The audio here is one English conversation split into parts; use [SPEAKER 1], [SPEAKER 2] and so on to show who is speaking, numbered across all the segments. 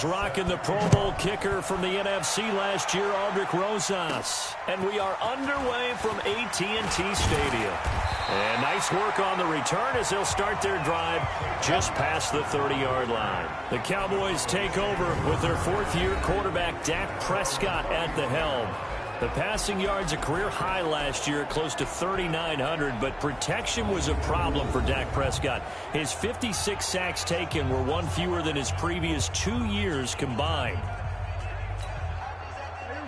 [SPEAKER 1] Rocking the Pro Bowl kicker from the NFC last year, Aldrich Rosas. And we are underway from AT&T Stadium. And nice work on the return as they'll start their drive just past the 30-yard line. The Cowboys take over with their fourth-year quarterback Dak Prescott at the helm. The passing yards a career high last year, close to 3,900, but protection was a problem for Dak Prescott. His 56 sacks taken were one fewer than his previous 2 years combined.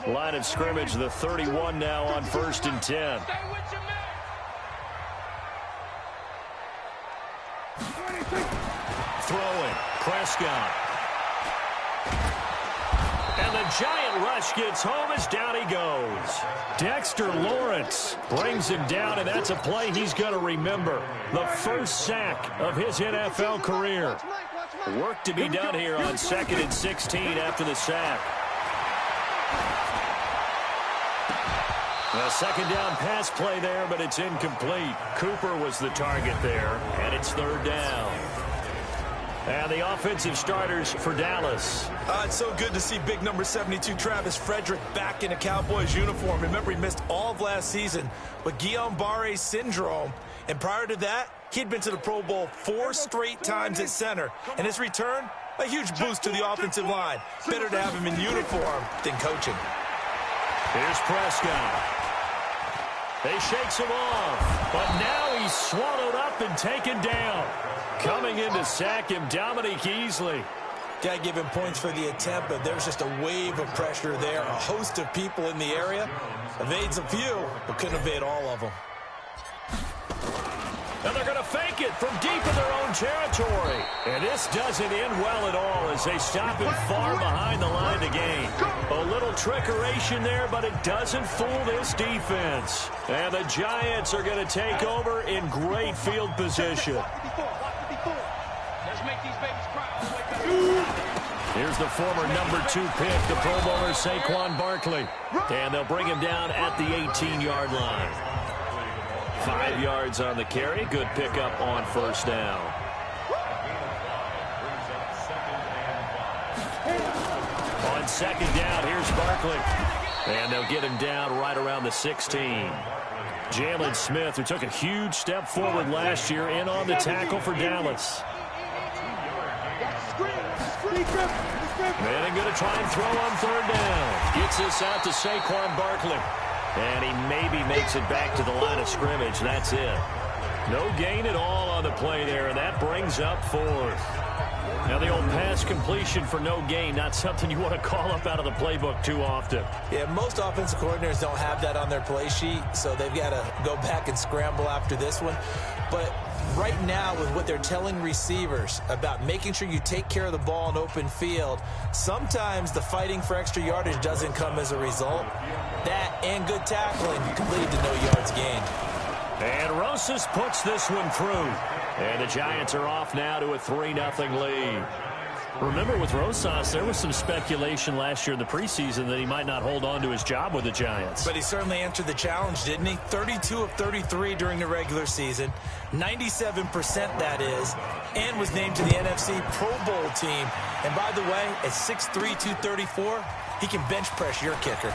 [SPEAKER 1] Line of scrimmage, the 31 now on 1st and 10. Throwing, Prescott. And the giant rush gets home as down he goes. Dexter Lawrence brings him down, and that's a play he's going to remember. The first sack of his NFL career. Work to be done here on 2nd and 16 after the sack. A second down pass play there, but it's incomplete. Cooper was the target there, and it's 3rd down. And the offensive starters for Dallas.
[SPEAKER 2] It's so good to see big number 72 Travis Frederick back in a Cowboys uniform. Remember, he missed all of last season with Guillain-Barré syndrome. And prior to that, he'd been to the Pro Bowl 4 straight times at center. And his return, a huge boost to the offensive line. Better to have him in uniform than coaching.
[SPEAKER 1] Here's Prescott. They shakes him off. But now he's swallowed up and taken down. Coming in to sack him, Dominique Easley.
[SPEAKER 2] Got to give him points for the attempt, but there's just a wave of pressure there. A host of people in the area. Evades a few, but couldn't evade all of them.
[SPEAKER 1] And they're going to fake it from deep in their own territory. And this doesn't end well at all as they stop him far behind the line to gain. A little trickeration there, but it doesn't fool this defense. And the Giants are going to take over in great field position. Here's the former number 2 pick, the Pro Bowler Saquon Barkley. And they'll bring him down at the 18-yard line. 5 yards on the carry. Good pickup on 1st down. On 2nd down, here's Barkley. And they'll get him down right around the 16. Jalen Smith, who took a huge step forward last year, in on the tackle for Dallas. Manning going to try and throw on 3rd down. Gets this out to Saquon Barkley. And he maybe makes it back to the line of scrimmage. That's it. No gain at all on the play there, and that brings up 4th. Now the old pass completion for no gain, not something you want to call up out of the playbook too often.
[SPEAKER 2] Yeah, most offensive coordinators don't have that on their play sheet, so they've got to go back and scramble after this one. But right now, with what they're telling receivers about making sure you take care of the ball in open field, sometimes the fighting for extra yardage doesn't come as a result. That and good tackling can lead to no yards gained.
[SPEAKER 1] And Rosas puts this one through. And the Giants are off now to a 3-0 lead. Remember, with Rosas, there was some speculation last year in the preseason that he might not hold on to his job with the Giants.
[SPEAKER 2] But he certainly answered the challenge, didn't he? 32 of 33 during the regular season, 97% that is, and was named to the NFC Pro Bowl team. And by the way, at 6'3", 234, he can bench press your kicker.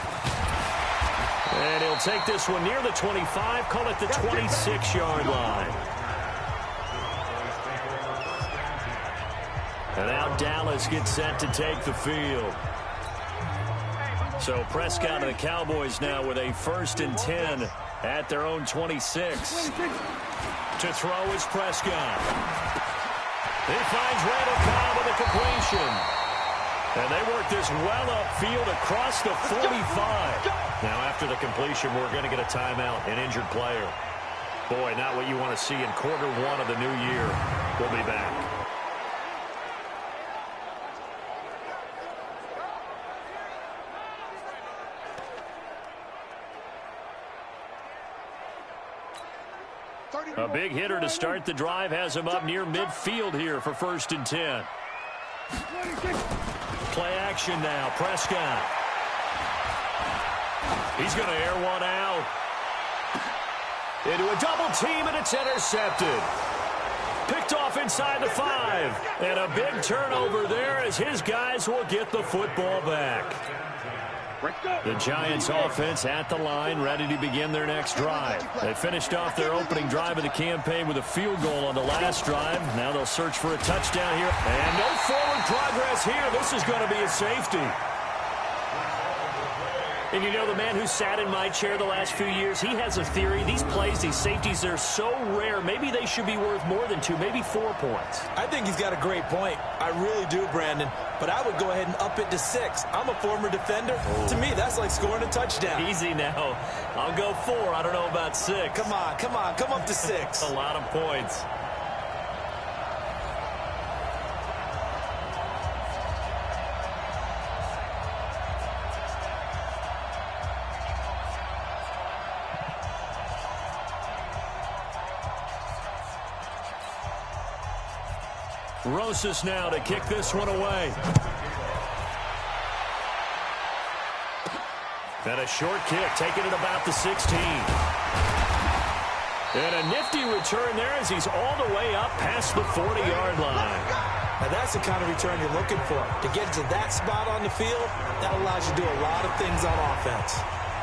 [SPEAKER 1] And he'll take this one near the 25, call it the 26-yard line. And now Dallas gets set to take the field. So Prescott and the Cowboys now with a 1st and 10 at their own 26. To throw is Prescott. He finds Randall Cobb with a completion. And they work this well upfield across the 45. Now after the completion, we're going to get a timeout, an injured player. Boy, not what you want to see in Q1 of the new year. We'll be back. A big hitter to start the drive has him up near midfield here for 1st and 10. Play action now, Prescott. He's going to air one out. Into a double team, and it's intercepted. Picked off inside the 5. And a big turnover there as his guys will get the football back. The Giants offense at the line, ready to begin their next drive. They finished off their opening drive of the campaign with a field goal on the last drive. Now they'll search for a touchdown here. And no forward progress here. This is going to be a safety. And you know, the man who sat in my chair the last few years, he has a theory. These plays, these safeties, they're so rare. Maybe they should be worth more than 2, maybe 4 points.
[SPEAKER 2] I think he's got a great point. I really do, Brandon. But I would go ahead and up it to 6. I'm a former defender. Oh. To me, that's like scoring a touchdown.
[SPEAKER 1] Easy now. I'll go 4. I don't know about 6.
[SPEAKER 2] Come on. Come up to 6.
[SPEAKER 1] That's a lot of points. Rosas now to kick this one away. And a short kick, taking it about the 16. And a nifty return there as he's all the way up past the 40-yard line.
[SPEAKER 2] Now that's the kind of return you're looking for. To get to that spot on the field, that allows you to do a lot of things on offense.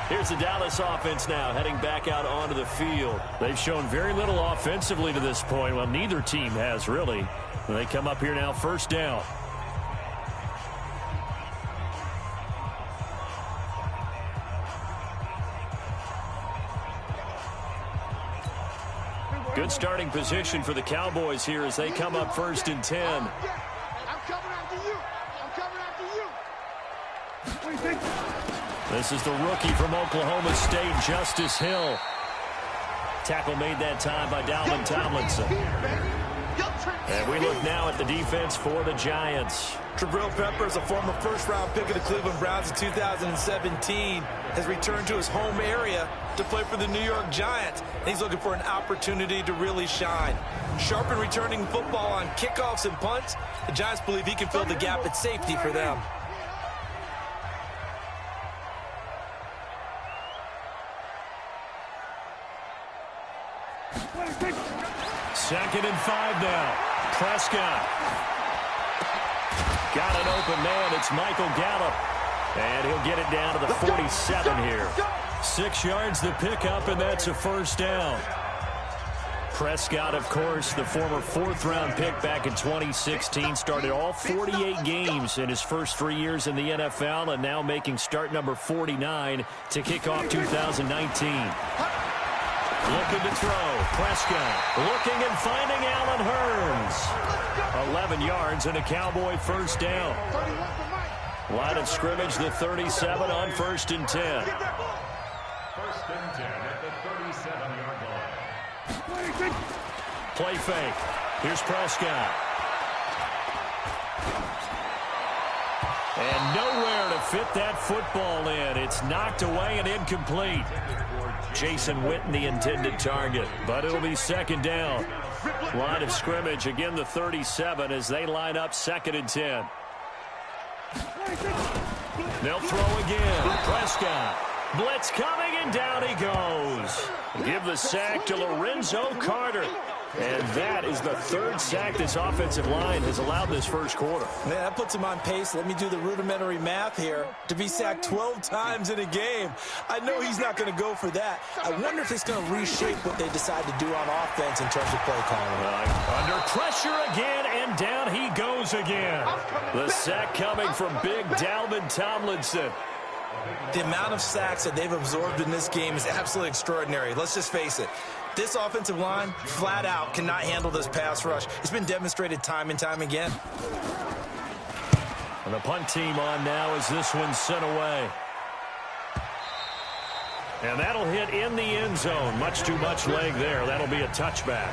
[SPEAKER 1] Here's the Dallas offense now heading back out onto the field. They've shown very little offensively to this point. Well, neither team has really. They come up here now, first down. Good starting position for the Cowboys here as they come up 1st and 10.
[SPEAKER 3] I'm coming after you. What do you think?
[SPEAKER 1] This is the rookie from Oklahoma State, Justice Hill. Tackle made that time by Dalvin Tomlinson. And we look now at the defense for the Giants.
[SPEAKER 2] Jabril Peppers, a former first-round pick of the Cleveland Browns in 2017, has returned to his home area to play for the New York Giants. He's looking for an opportunity to really shine. Sharp in returning football on kickoffs and punts. The Giants believe he can fill the gap at safety for them.
[SPEAKER 1] Second and 5 now. Prescott. Got an open man. It's Michael Gallup. And he'll get it down to the 47 here. 6 yards the pickup, and that's a first down. Prescott, of course, the former 4th-round pick back in 2016, started all 48 games in his first 3 years in the NFL, and now making start number 49 to kick off 2019. Looking to throw. Prescott looking and finding Allen Hurns. 11 yards and a Cowboy first down. Line of scrimmage, the 37 on 1st and 10.
[SPEAKER 4] 1st and 10 at the 37-yard line.
[SPEAKER 1] Play fake. Here's Prescott. And nowhere to fit that football in. It's knocked away and incomplete. Jason Witten, the intended target, but it'll be 2nd down. Line of scrimmage, again the 37 as they line up 2nd and 10. They'll throw again. Prescott. Blitz coming, and down he goes. Give the sack to Lorenzo Carter. And that is the 3rd sack this offensive line has allowed this first quarter.
[SPEAKER 2] Man, that puts him on pace. Let me do the rudimentary math here. To be sacked 12 times in a game. I know he's not going to go for that. I wonder if it's going to reshape what they decide to do on offense in terms of play calling.
[SPEAKER 1] Under pressure again, and down he goes again. The sack coming from big Dalvin Tomlinson.
[SPEAKER 2] The amount of sacks that they've absorbed in this game is absolutely extraordinary. Let's just face it. This offensive line, flat out, cannot handle this pass rush. It's been demonstrated time and time again.
[SPEAKER 1] And the punt team on now as this one's sent away. And that'll hit in the end zone. Much too much leg there. That'll be a touchback.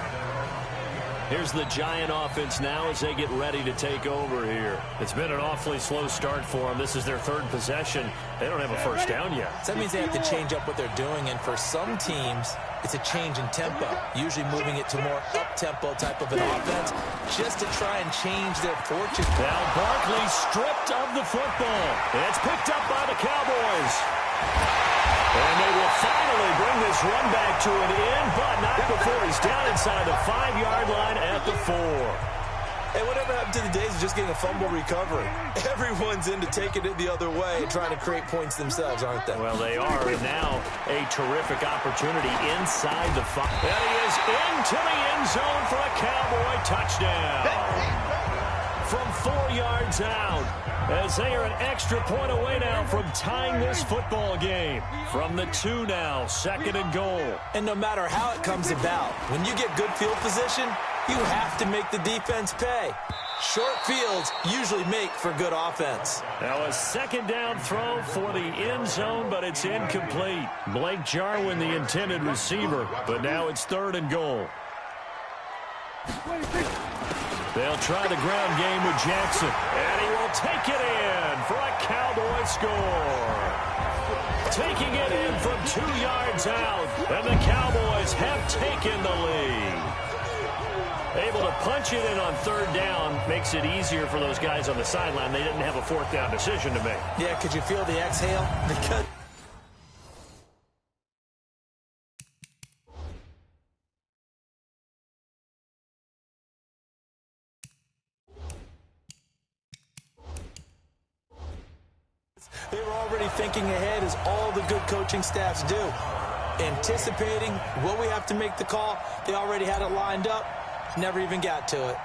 [SPEAKER 1] Here's the Giant offense now as they get ready to take over here. It's been an awfully slow start for them. This is their 3rd possession. They don't have a first down yet.
[SPEAKER 2] So that means they have to change up what they're doing, and for some teams, it's a change in tempo, usually moving it to more up-tempo type of an offense, just to try and change their fortune.
[SPEAKER 1] Now Barkley stripped of the football. It's picked up by the Cowboys. And they will finally bring this run back to an end, but not before he's down inside the 5-yard line at the 4.
[SPEAKER 2] Hey, whatever happened to the days of just getting a fumble recovery? Everyone's into taking it the other way and trying to create points themselves, aren't they?
[SPEAKER 1] Well, they are, and now a terrific opportunity inside the 5. And he is into the end zone for a Cowboy touchdown. From 4 yards out, as they are an extra point away now from tying this football game. From the 2 now, 2nd and goal.
[SPEAKER 2] And no matter how it comes about, when you get good field position, you have to make the defense pay. Short fields usually make for good offense.
[SPEAKER 1] Now a 2nd down throw for the end zone, but it's incomplete. Blake Jarwin, the intended receiver, but now it's 3rd and goal. They'll try the ground game with Jackson, and he will take it in for a Cowboy score. Taking it in from 2 yards out, and the Cowboys have taken the lead. Able to punch it in on 3rd down makes it easier for those guys on the sideline. They didn't have a 4th down decision to make.
[SPEAKER 2] Yeah, could you feel the exhale? Because they were already thinking ahead, as all the good coaching staffs do. Anticipating what we have to make the call. They already had it lined up. Never even got to it.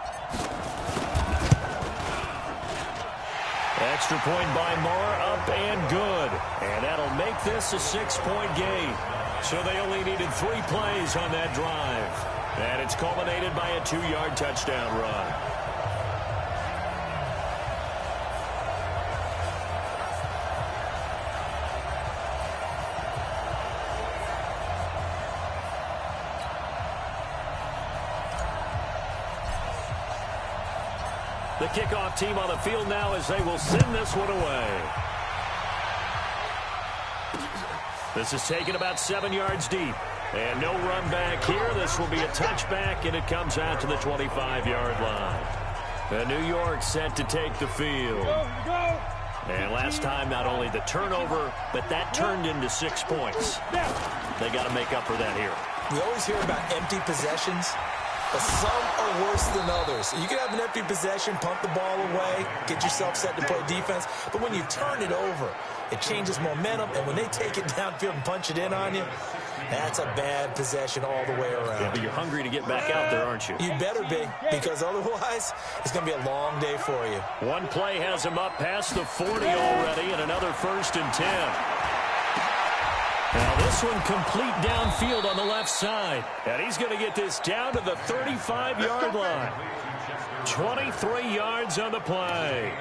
[SPEAKER 1] Extra point by Moore, up and good. And that'll make this a 6-point game. So they only needed 3 plays on that drive. And it's culminated by a 2-yard touchdown run. The kickoff team on the field now as they will send this one away. This is taken about 7 yards deep. And no run back here. This will be a touchback, and it comes out to the 25-yard line. And New York set to take the field. And last time, not only the turnover, but that turned into 6 points. They got to make up for that here.
[SPEAKER 2] We always hear about empty possessions, but some are worse than others. You can have an empty possession, pump the ball away, get yourself set to play defense. But when you turn it over, it changes momentum. And when they take it downfield and punch it in on you, that's a bad possession all the way around.
[SPEAKER 1] Yeah, but you're hungry to get back out there, aren't you?
[SPEAKER 2] You better be, because otherwise it's going to be a long day for you.
[SPEAKER 1] One play has him up past the 40 already, and another 1st and 10. Now this one complete downfield on the left side. And he's going to get this down to the 35-yard line. 23 yards on the play.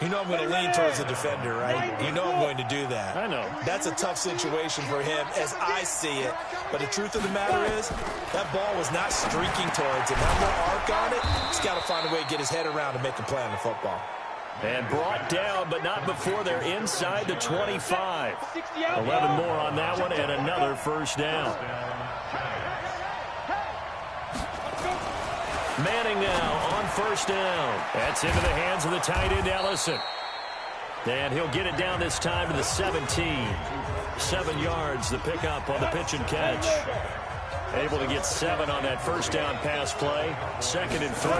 [SPEAKER 2] You know I'm going to lean towards the defender, right? You know I'm going to do that.
[SPEAKER 1] I know.
[SPEAKER 2] That's a tough situation for him as I see it. But the truth of the matter is, that ball was not streaking towards him. Have more arc on it. He's got to find a way to get his head around and make a play on the football.
[SPEAKER 1] And brought down, but not before they're inside the 25. 11 more on that one, and another 1st down. Manning now on 1st down. That's into the hands of the tight end, Ellison. And he'll get it down this time to the 17. 7 yards, the pickup on the pitch and catch. Able to get 7 on that 1st down pass play. 2nd and 3.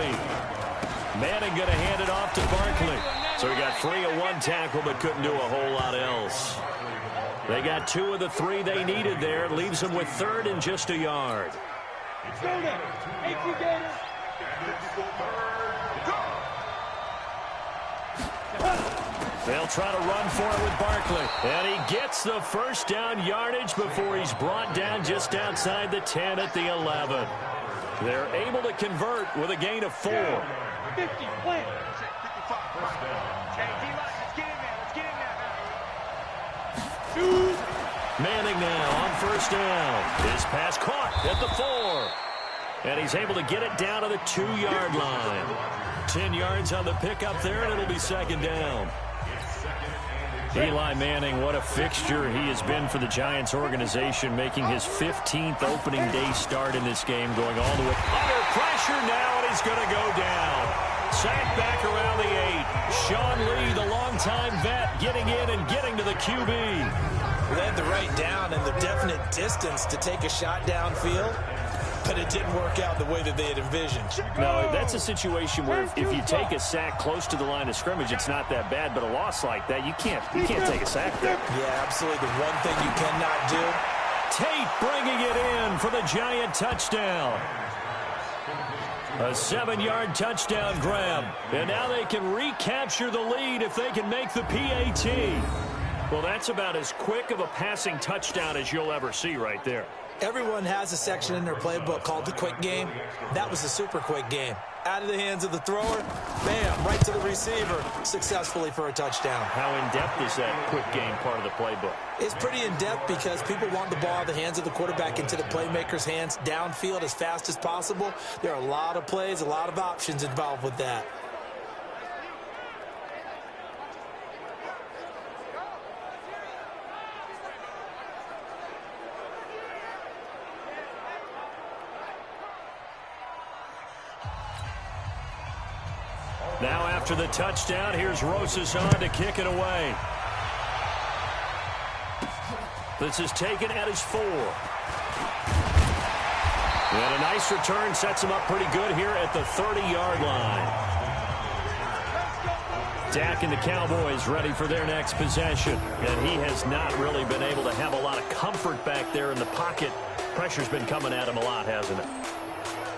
[SPEAKER 1] Manning going to hand it off to Barkley. So he got free of 1 tackle, but couldn't do a whole lot else. They got 2 of the 3 they needed there. Leaves them with 3rd and just a yard. They'll try to run for it with Barkley. And he gets the 1st down yardage before he's brought down just outside the 10 at the 11. They're able to convert with a gain of 4.
[SPEAKER 3] 50, plant.
[SPEAKER 1] Manning now on 1st down. His pass caught at the 4. And he's able to get it down to the 2-yard line. 10 yards on the pickup there, and it'll be 2nd down. Eli Manning, what a fixture he has been for the Giants organization, making his 15th opening day start in this game, going all the way under pressure now, and he's going to go down. Sacked back around the 8. Sean Lee, the longtime vet, getting in and getting to the QB.
[SPEAKER 2] They had the right down and the definite distance to take a shot downfield, but it didn't work out the way that they had envisioned.
[SPEAKER 1] No, that's a situation where if you take a sack close to the line of scrimmage, it's not that bad, but a loss like that, you can't take a sack there.
[SPEAKER 2] Yeah, absolutely. The one thing you cannot do.
[SPEAKER 1] Tate bringing it in for the Giant touchdown. A 7-yard touchdown grab. And now they can recapture the lead if they can make the PAT. Well, that's about as quick of a passing touchdown as you'll ever see right there.
[SPEAKER 2] Everyone has a section in their playbook called the quick game. That was a super quick game. Out of the hands of the thrower, bam, right to the receiver, successfully for a touchdown.
[SPEAKER 1] How in-depth is that quick game part of the playbook?
[SPEAKER 2] It's pretty in-depth because people want the ball out of the hands of the quarterback into the playmaker's hands downfield as fast as possible. There are a lot of plays, a lot of options involved with that.
[SPEAKER 1] Now after the touchdown, here's Rosas on to kick it away. This is taken at his 4. And a nice return sets him up pretty good here at the 30-yard line. Dak and the Cowboys ready for their next possession. And he has not really been able to have a lot of comfort back there in the pocket. Pressure's been coming at him a lot, hasn't it?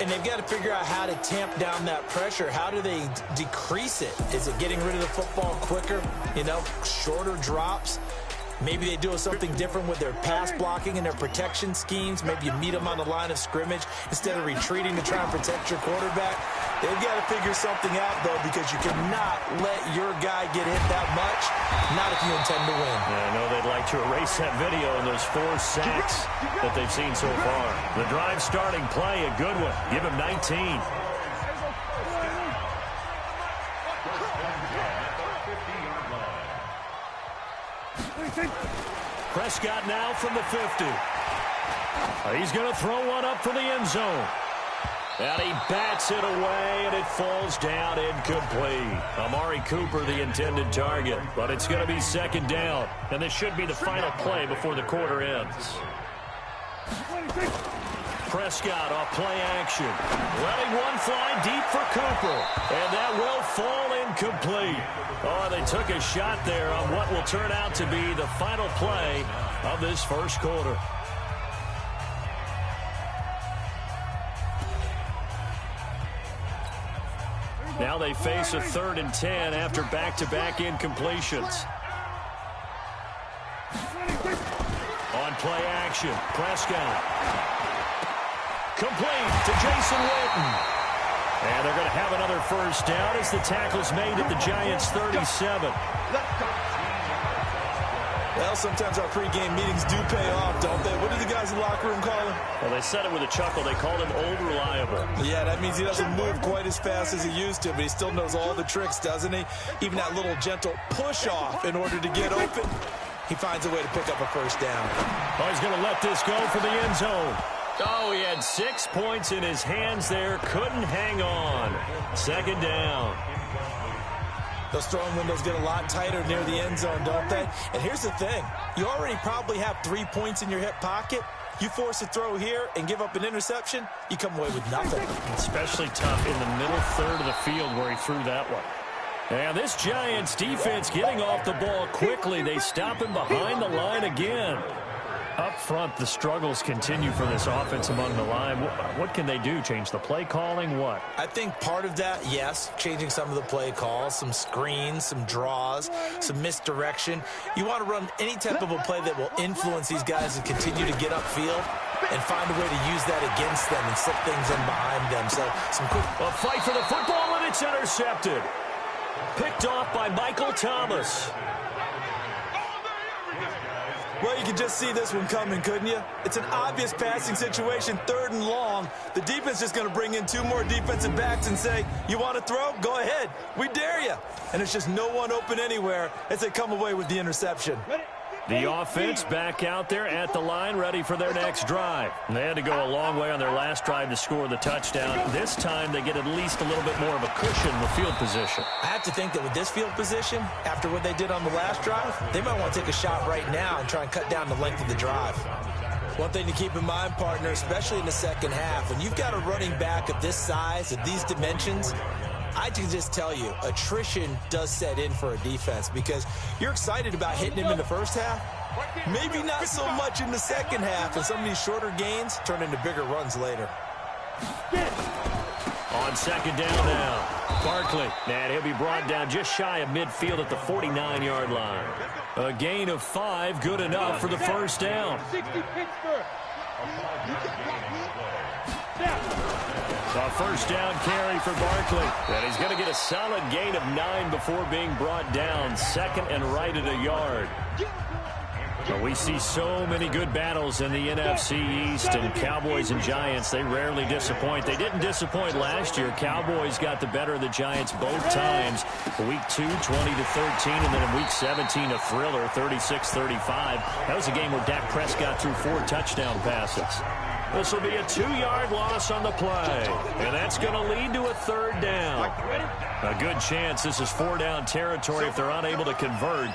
[SPEAKER 2] And they've got to figure out how to tamp down that pressure. How do they decrease it? Is it getting rid of the football quicker? You know, shorter drops? Maybe they do something different with their pass blocking and their protection schemes. Maybe you meet them on the line of scrimmage instead of retreating to try and protect your quarterback. They've got to figure something out, though, because you cannot let your guy get hit that much, not if you intend to win.
[SPEAKER 1] Yeah, I know they'd like to erase that video and those 4 sacks that they've seen so far. The drive starting play, a good one. Give him 19. Prescott now from the 50. He's going to throw one up for the end zone. And he bats it away, and it falls down incomplete. Amari Cooper, the intended target. But it's going to be second down. And this should be the final play before the quarter ends. Prescott off play action. Letting one fly deep for Cooper. And that will fall incomplete. Oh, they took a shot there on what will turn out to be the final play of this first quarter. Now they face a 3rd and 10 after back-to-back incompletions. On play action, Prescott. Complete to Jason Witten. And they're going to have another first down as the tackle's made at the Giants' 37.
[SPEAKER 2] Well, sometimes our pregame meetings do pay off, don't they? What do the guys in the locker room call him?
[SPEAKER 1] Well, they said it with a chuckle. They called him Old Reliable.
[SPEAKER 2] Yeah, that means he doesn't move quite as fast as he used to, but he still knows all the tricks, doesn't he? Even that little gentle push-off in order to get open. He finds a way to pick up a first down.
[SPEAKER 1] Oh, he's going to let this go for the end zone. Oh, he had 6 points in his hands there. Couldn't hang on. Second down.
[SPEAKER 2] Those throwing windows get a lot tighter near the end zone, don't they? And here's the thing. You already probably have 3 points in your hip pocket. You force a throw here and give up an interception, you come away with nothing.
[SPEAKER 1] Especially tough in the middle third of the field where he threw that one. And this Giants defense getting off the ball quickly. They stop him behind the line again. Up front, the struggles continue for this offense among the line. What can they do? Change the play calling? What?
[SPEAKER 2] I think part of that, yes, changing some of the play calls, some screens, some draws, some misdirection. You want to run any type of a play that will influence these guys and continue to get upfield and find a way to use that against them and slip things in behind them. So some quick...
[SPEAKER 1] A fight for the football, and it's intercepted. Picked off by Michael Thomas.
[SPEAKER 2] Well, you can just see this one coming, couldn't you? It's an obvious passing situation, 3rd and long. The defense is going to bring in 2 more defensive backs and say, you want to throw? Go ahead. We dare you. And it's just no one open anywhere as they come away with the interception.
[SPEAKER 1] The offense back out there at the line, ready for their next drive. And they had to go a long way on their last drive to score the touchdown. This time they get at least a little bit more of a cushion with field position.
[SPEAKER 2] I have to think that with this field position, after what they did on the last drive, they might want to take a shot right now and try and cut down the length of the drive. One thing to keep in mind, partner, especially in the second half, when you've got a running back of this size, of these dimensions, I can just tell you, attrition does set in for a defense because you're excited about hitting him in the first half. Maybe not so much in the second half, and some of these shorter gains turn into bigger runs later.
[SPEAKER 1] On second down now, Barkley, and he'll be brought down just shy of midfield at the 49-yard line. A gain of 5, good enough for the first down.
[SPEAKER 3] 60 Pittsburgh.
[SPEAKER 1] A first down carry for Barkley. And he's going to get a solid gain of 9 before being brought down. Second and right at a yard. But we see so many good battles in the NFC East, and Cowboys and Giants, they rarely disappoint. They didn't disappoint last year. Cowboys got the better of the Giants both times. Week 2, 20-13, and then in Week 17, a thriller, 36-35. That was a game where Dak Prescott threw 4 touchdown passes. This will be a 2-yard loss on the play, and that's going to lead to a third down. A good chance this is 4-down territory if they're unable to convert.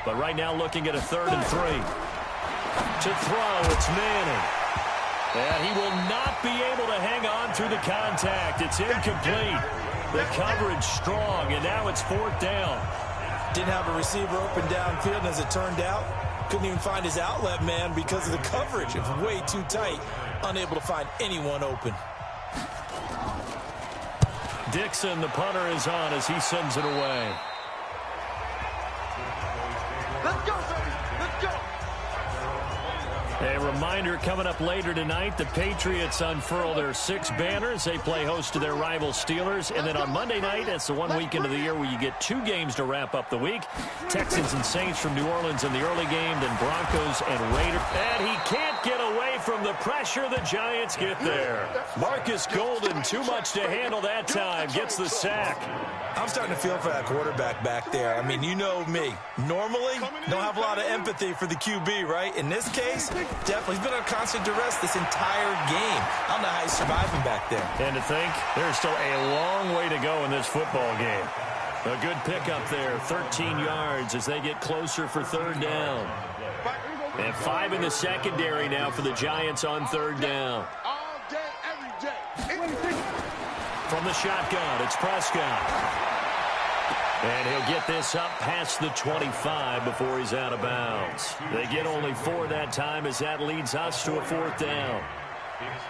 [SPEAKER 1] But right now looking at a 3rd and 3. To throw, it's Manning. And he will not be able to hang on through the contact. It's incomplete. The coverage strong, and now it's 4th down.
[SPEAKER 2] Didn't have a receiver open downfield, and as it turned out, couldn't even find his outlet man because of the coverage. It was way too tight, unable to find anyone open.
[SPEAKER 1] Dixon, the punter, is on as he sends it away.
[SPEAKER 3] Let's go, baby. Let's go.
[SPEAKER 1] A reminder coming up later tonight, the Patriots unfurl their 6 banners. They play host to their rival Steelers. And then on Monday night, it's the one weekend of the year where you get 2 games to wrap up the week. Texans and Saints from New Orleans in the early game, then Broncos and Raiders. And he can't get away from the pressure. The Giants get there. Marcus Golden, too much to handle that time, gets the sack.
[SPEAKER 2] I'm starting to feel for that quarterback back there. I mean, you know me. Normally, don't have a lot of empathy for the QB, right? In this case, definitely. He's been on constant duress this entire game. I don't know how he's surviving back there.
[SPEAKER 1] And to think, there's still a long way to go in this football game. A good pickup there, 13 yards as they get closer for 3rd down. And 5 in the secondary now for the Giants on 3rd down.
[SPEAKER 3] All day, every day.
[SPEAKER 1] From the shotgun, it's Prescott. And he'll get this up past the 25 before he's out of bounds. They get only 4 that time as that leads us to a 4th down.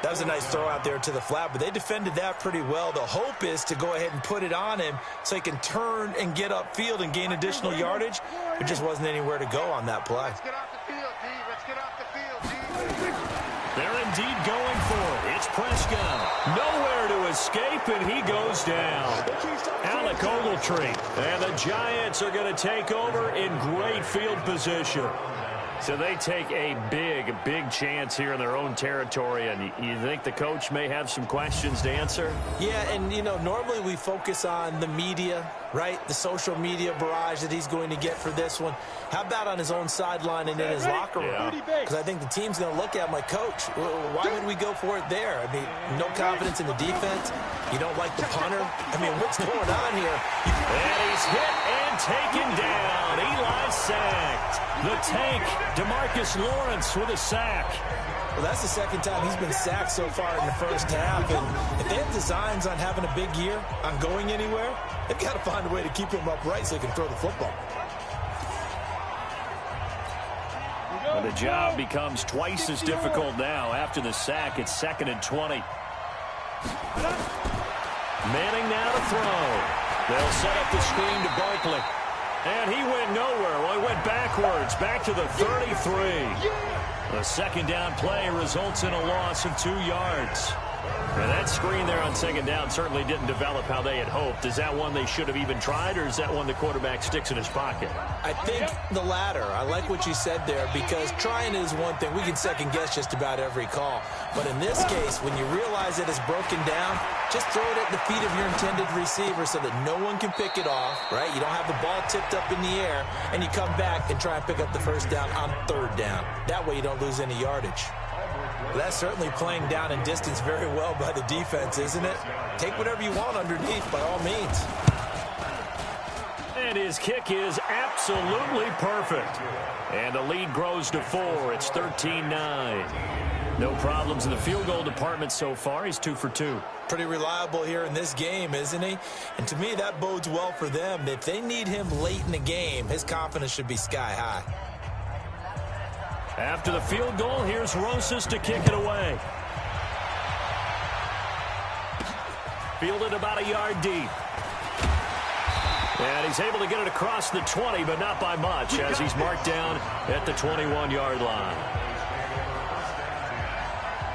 [SPEAKER 2] That was a nice throw out there to the flat, but they defended that pretty well. The hope is to go ahead and put it on him so he can turn and get upfield and gain additional yardage. There just wasn't anywhere to go on that play.
[SPEAKER 3] Let's get off the field, D. Let's get off the field, D.
[SPEAKER 1] They're indeed going for it. It's Prescott. Nowhere to escape, and he goes down. Alec Ogletree. And the Giants are going to take over in great field position. So they take a big chance here in their own territory, and you think the coach may have some questions to answer?
[SPEAKER 2] Yeah, and, you know, normally we focus on the media, right? The social media barrage that he's going to get for this one. How about on his own sideline and in his locker room? Because I think the team's going to look at him like, Coach, why would we go for it there? I mean, no confidence in the defense. You don't like the punter. I mean, what's going on here?
[SPEAKER 1] And he's hit and taken down. Eli sacked. The tank, DeMarcus Lawrence with a sack.
[SPEAKER 2] Well, that's the second time he's been sacked so far in the first half. And if they have designs on having a big year, on going anywhere, they've got to find a way to keep him upright so he can throw the football.
[SPEAKER 1] And the job becomes twice as difficult now. After the sack, it's 2nd and 20. Manning now to throw. They'll set up the screen to Barkley. And he went nowhere. Well, he went backwards, back to the 33. The 2nd down play results in a loss of 2 yards. And that screen there on 2nd down certainly didn't develop how they had hoped. Is that one they should have even tried, or is that one the quarterback sticks in his pocket?
[SPEAKER 2] I think the latter. I like what you said there, because trying is one thing. We can second guess just about every call. But in this case, when you realize that it's broken down, Just throw it at the feet of your intended receiver so that no one can pick it off, right? You don't have the ball tipped up in the air, and you come back and try and pick up the first down on third down. That way you don't lose any yardage. Well, that's certainly playing down and distance very well by the defense, isn't it? Take whatever you want underneath by all means.
[SPEAKER 1] And his kick is absolutely perfect. And the lead grows to 4. It's 13-9. No problems in the field goal department so far. He's 2 for 2.
[SPEAKER 2] Pretty reliable here in this game, isn't he? And to me, that bodes well for them. If they need him late in the game, his confidence should be sky high.
[SPEAKER 1] After the field goal, here's Rosas to kick it away. Fielded about a yard deep. And he's able to get it across the 20, but not by much, as he's marked down at the 21-yard line.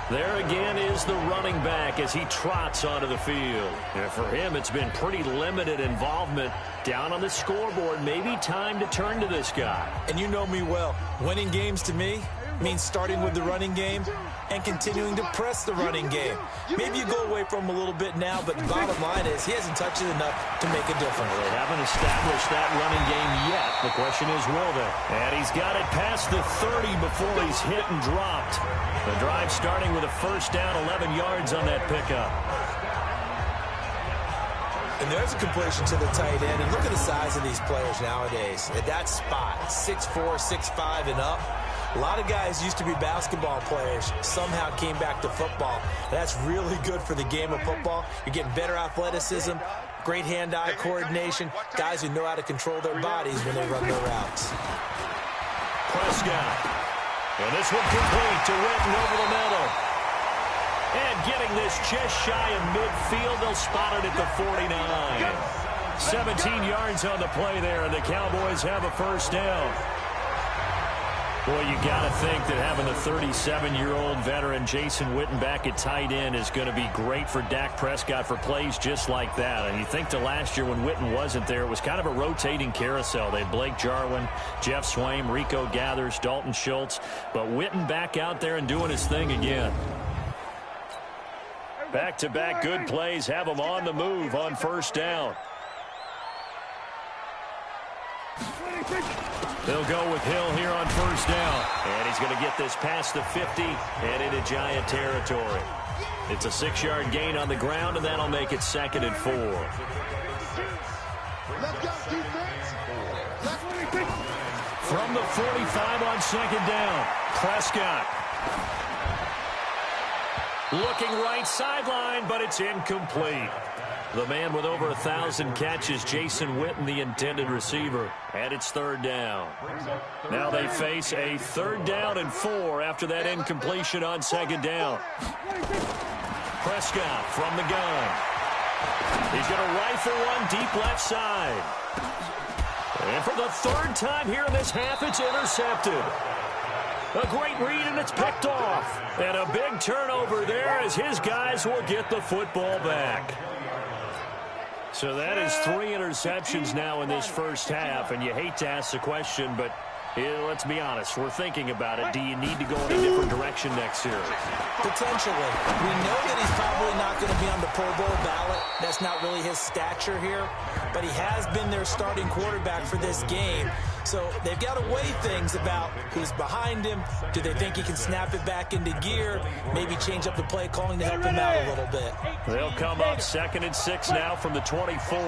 [SPEAKER 1] There again is the running back as he trots onto the field. And for him, it's been pretty limited involvement down on the scoreboard. Maybe time to turn to this guy.
[SPEAKER 2] And you know me well. Winning games to me means starting with the running game and continuing to press the running game. Maybe you go away from him a little bit now, but the bottom line is he hasn't touched it enough to make a difference.
[SPEAKER 1] They haven't established that running game yet. The question is, will they? And he's got it past the 30 before he's hit and dropped. The drive starting with a first down, 11 yards on that pickup.
[SPEAKER 2] And there's a completion to the tight end. And look at the size of these players nowadays. At that spot, 6'4", 6'5", and up. A lot of guys used to be basketball players, somehow came back to football. That's really good for the game of football. You're getting better athleticism, great hand-eye coordination, guys who know how to control their bodies when they run their routes.
[SPEAKER 1] Prescott. And this one complete to Witten over the middle. And getting this just shy of midfield, they'll spot it at the 49. 17 yards on the play there, and the Cowboys have a first down. Boy, you got to think that having the 37-year-old veteran Jason Witten back at tight end is going to be great for Dak Prescott for plays just like that. And you think to last year when Witten wasn't there, it was kind of a rotating carousel. They had Blake Jarwin, Jeff Swaim, Rico Gathers, Dalton Schultz. But Witten back out there and doing his thing again. Back-to-back good plays have him on the move on first down. They'll go with Hill here on first down. And he's going to get this past the 50 and into Giant territory. It's a 6-yard gain on the ground, and that'll make it 2nd and 4. From the 45 on 2nd down, Prescott. Looking right sideline, but it's incomplete. The man with over 1,000 catches, Jason Witten, the intended receiver. And it's 3rd down. Now they face a 3rd down and 4 after that incompletion on 2nd down. Prescott from the gun. He's going to rifle one deep left side. And for the 3rd time here in this half, it's intercepted. A great read, and it's picked off. And a big turnover there as his guys will get the football back. So that is 3 interceptions now in this first half, and you hate to ask the question, but let's be honest, we're thinking about it. Do you need to go in a different direction next year?
[SPEAKER 2] Potentially. We know that he's probably not going to be on the Pro Bowl ballot. That's not really his stature here, but he has been their starting quarterback for this game. So they've got to weigh things about who's behind him. Do they think he can snap it back into gear? Maybe change up the play calling to help him out a little bit.
[SPEAKER 1] They'll come up 2nd and 6 now from the 24.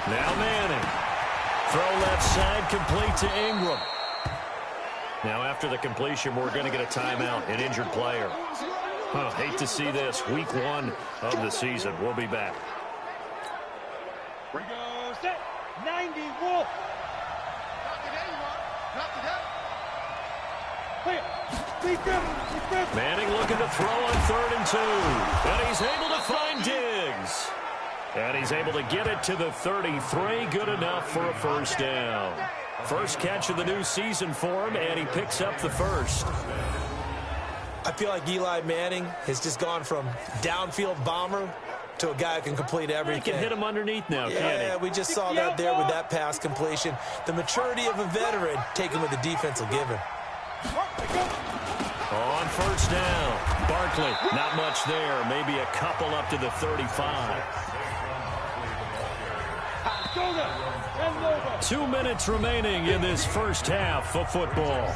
[SPEAKER 1] Now Manning. Throw left side, complete to Ingram. Now after the completion, we're going to get a timeout, an injured player. Hate to see this. Week 1 of the season. We'll be back.
[SPEAKER 3] Here goes set. 90 Wolf.
[SPEAKER 1] Manning looking to throw on 3rd and 2. And he's able to find Diggs. And he's able to get it to the 33. Good enough for a first down. First catch of the new season for him, and he picks up the first.
[SPEAKER 2] I feel like Eli Manning has just gone from downfield bomber to a guy who can complete everything.
[SPEAKER 1] He can hit him underneath now, can't he?
[SPEAKER 2] Yeah, we just saw that there with that pass completion. The maturity of a veteran taken with the defense will give him.
[SPEAKER 1] On first down, Barkley, not much there. Maybe a couple up to the 35. 2 minutes remaining in this first half of football.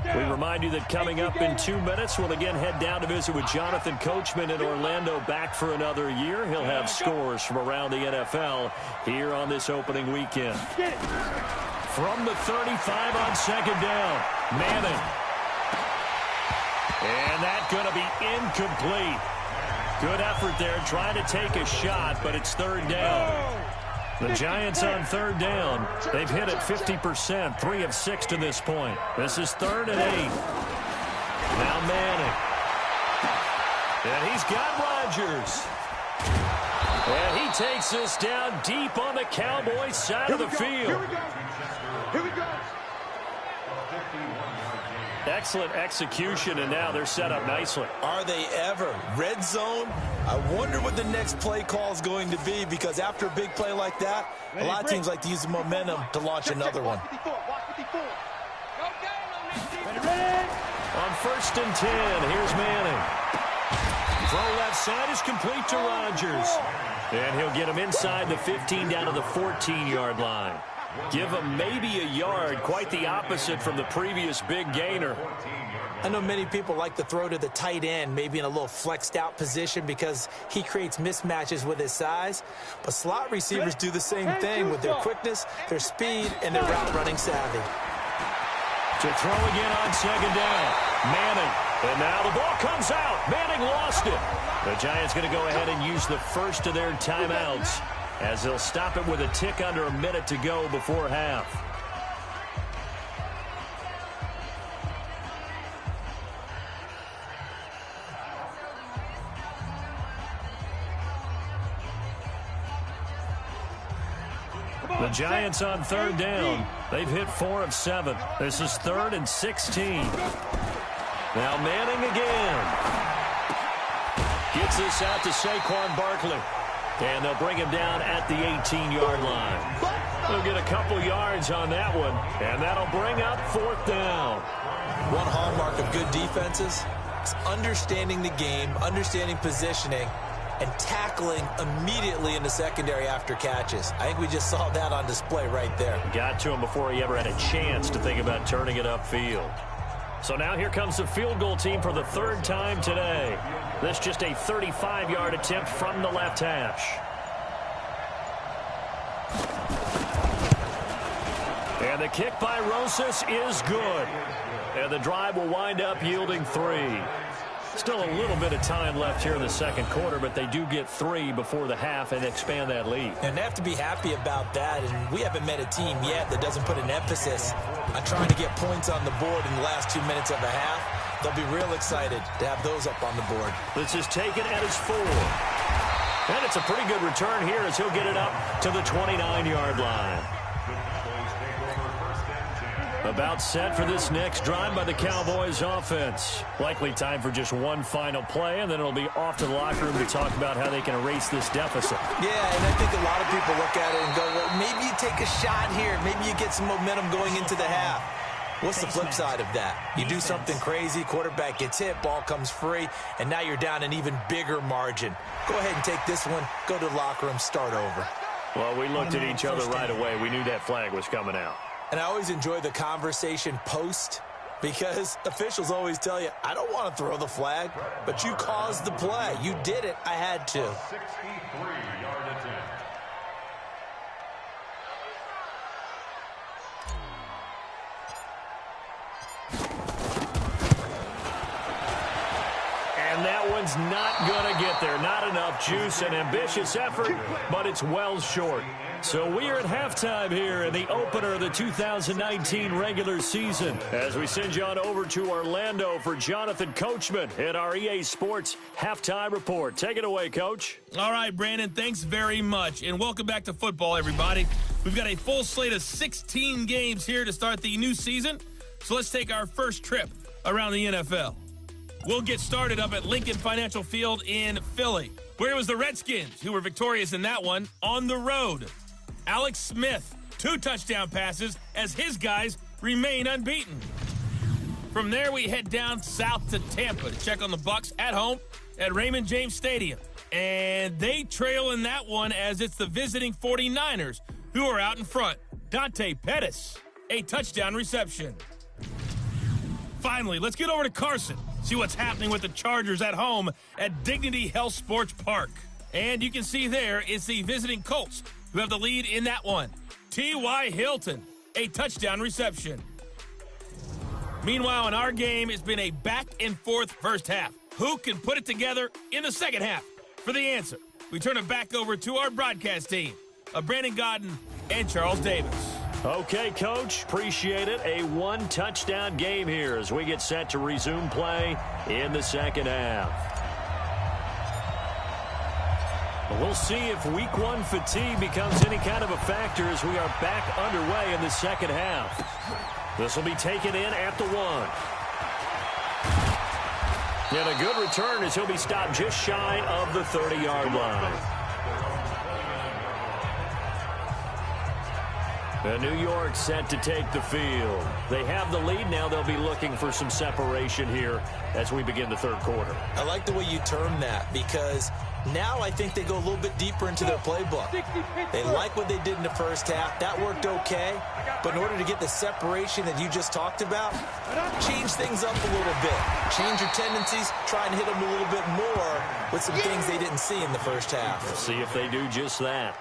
[SPEAKER 1] We remind you that coming up in 2 minutes, we'll again head down to visit with Jonathan Coachman in Orlando, back for another year. He'll have scores from around the NFL here on this opening weekend. From the 35 on second down, Manning. And that's going to be incomplete. Good effort there, trying to take a shot, but it's third down. The Giants on third down. They've hit it 50%, 3 of 6 to this point. This is 3rd and 8. Now Manning. And he's got Rodgers. And he takes this down deep on the Cowboys side of the field.
[SPEAKER 3] Here we go.
[SPEAKER 1] Excellent execution, and now they're set up nicely.
[SPEAKER 2] Are they ever? Red zone? I wonder what the next play call is going to be, because after a big play like that, a lot of teams like to use the momentum to launch another one.
[SPEAKER 1] On first and 10, here's Manning. Throw left side is complete to Rodgers. And he'll get him inside the 15 down to the 14-yard line. Give him maybe a yard, quite the opposite from the previous big gainer.
[SPEAKER 2] I know many people like to throw to the tight end, maybe in a little flexed out position because he creates mismatches with his size. But slot receivers do the same thing with their quickness, their speed, and their route running savvy.
[SPEAKER 1] To throw again on second down, Manning. And now the ball comes out. Manning lost it. The Giants going to go ahead and use the first of their timeouts, as they'll stop it with a tick under a minute to go before half. The Giants on third down. They've hit 4 of 7. This is 3rd and 16. Now Manning again. Gets this out to Saquon Barkley. And they'll bring him down at the 18-yard line. They'll get a couple yards on that one, and that'll bring up 4th down.
[SPEAKER 2] One hallmark of good defenses is understanding the game, understanding positioning, and tackling immediately in the secondary after catches. I think we just saw that on display right there.
[SPEAKER 1] Got to him before he ever had a chance to think about turning it upfield. So now here comes the field goal team for the 3rd time today. This just a 35-yard attempt from the left hash. And the kick by Rosas is good. And the drive will wind up yielding 3. Still a little bit of time left here in the second quarter, but they do get 3 before the half and expand that lead.
[SPEAKER 2] And they have to be happy about that. And we haven't met a team yet that doesn't put an emphasis on trying to get points on the board in the last 2 minutes of a half. They'll be real excited to have those up on the board.
[SPEAKER 1] This is taken at his 4. And it's a pretty good return here as he'll get it up to the 29-yard line. About set for this next drive by the Cowboys offense. Likely time for just one final play, and then it'll be off to the locker room to talk about how they can erase this deficit.
[SPEAKER 2] Yeah, and I think a lot of people look at it and go, well, maybe you take a shot here. Maybe you get some momentum going into the half. What's the flip side of that? You do something crazy, quarterback gets hit, ball comes free, and now you're down an even bigger margin. Go ahead and take this one, go to the locker room, start over.
[SPEAKER 1] Well, we looked at each other right away. We knew that flag was coming out.
[SPEAKER 2] And I always enjoy the conversation post, because officials always tell you, I don't want to throw the flag, but you caused the play. You did it. I had to.
[SPEAKER 4] 63-yard attempt.
[SPEAKER 1] And that one's not going to get there. Not enough juice, an ambitious effort, but it's well short. So we are at halftime here in the opener of the 2019 regular season, as we send you on over to Orlando for Jonathan Coachman in our EA Sports Halftime Report. Take it away, Coach.
[SPEAKER 5] All right, Brandon, thanks very much. And welcome back to football, everybody. We've got a full slate of 16 games here to start the new season. So let's take our first trip around the NFL. We'll get started up at Lincoln Financial Field in Philly, where it was the Redskins who were victorious in that one on the road. Alex Smith, 2 touchdown passes as his guys remain unbeaten. From there, we head down south to Tampa to check on the Bucs at home at Raymond James Stadium. And they trail in that one as it's the visiting 49ers who are out in front. Dante Pettis, a touchdown reception. Finally, let's get over to Carson. See what's happening with the Chargers at home at Dignity Health Sports Park. And you can see there it's the visiting Colts who have the lead in that one. T.Y. Hilton, a touchdown reception. Meanwhile, in our game, it's been a back-and-forth first half. Who can put it together in the second half? For the answer, we turn it back over to our broadcast team of Brandon Godden and Charles Davis.
[SPEAKER 1] Okay, Coach, appreciate it. A 1-touchdown game here as we get set to resume play in the second half. We'll see if week 1 fatigue becomes any kind of a factor as we are back underway in the second half. This will be taken in at the 1. And a good return as he'll be stopped just shy of the 30-yard line. And New York set to take the field. They have the lead now. They'll be looking for some separation here as we begin the third quarter.
[SPEAKER 2] I like the way you term that because now I think they go a little bit deeper into their playbook. They like what they did in the first half. That worked okay. But in order to get the separation that you just talked about, change things up a little bit. Change your tendencies. Try and hit them a little bit more with some things they didn't see in the first half.
[SPEAKER 1] We'll see if they do just that.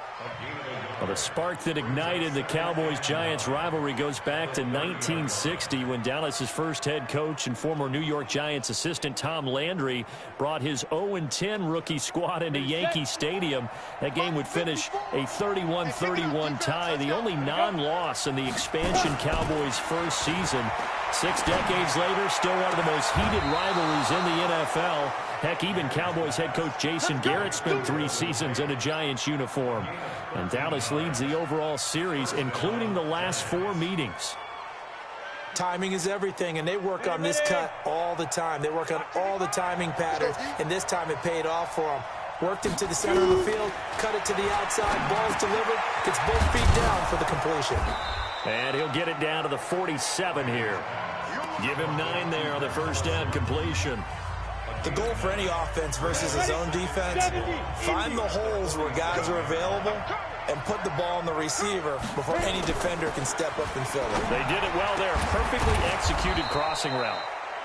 [SPEAKER 1] Well, the spark that ignited the Cowboys-Giants rivalry goes back to 1960 when Dallas's first head coach and former New York Giants assistant Tom Landry brought his 0-10 rookie squad into Yankee Stadium. That game would finish a 31-31 tie, the only non-loss in the expansion Cowboys' first season. 6 decades later, still one of the most heated rivalries in the NFL. Heck, even Cowboys head coach Jason Garrett spent 3 seasons in a Giants uniform. And Dallas leads the overall series, including the last 4 meetings.
[SPEAKER 2] Timing is everything, and they work on this cut all the time. They work on all the timing patterns, and this time it paid off for them. Worked him to the center of the field, cut it to the outside, ball's delivered, gets both feet down for the completion.
[SPEAKER 1] And he'll get it down to the 47 here. Give him 9 there on the first down completion.
[SPEAKER 2] The goal for any offense versus his own defense, find the holes where guys are available and put the ball on the receiver before any defender can step up and fill it.
[SPEAKER 1] They did it well there. Perfectly executed crossing route.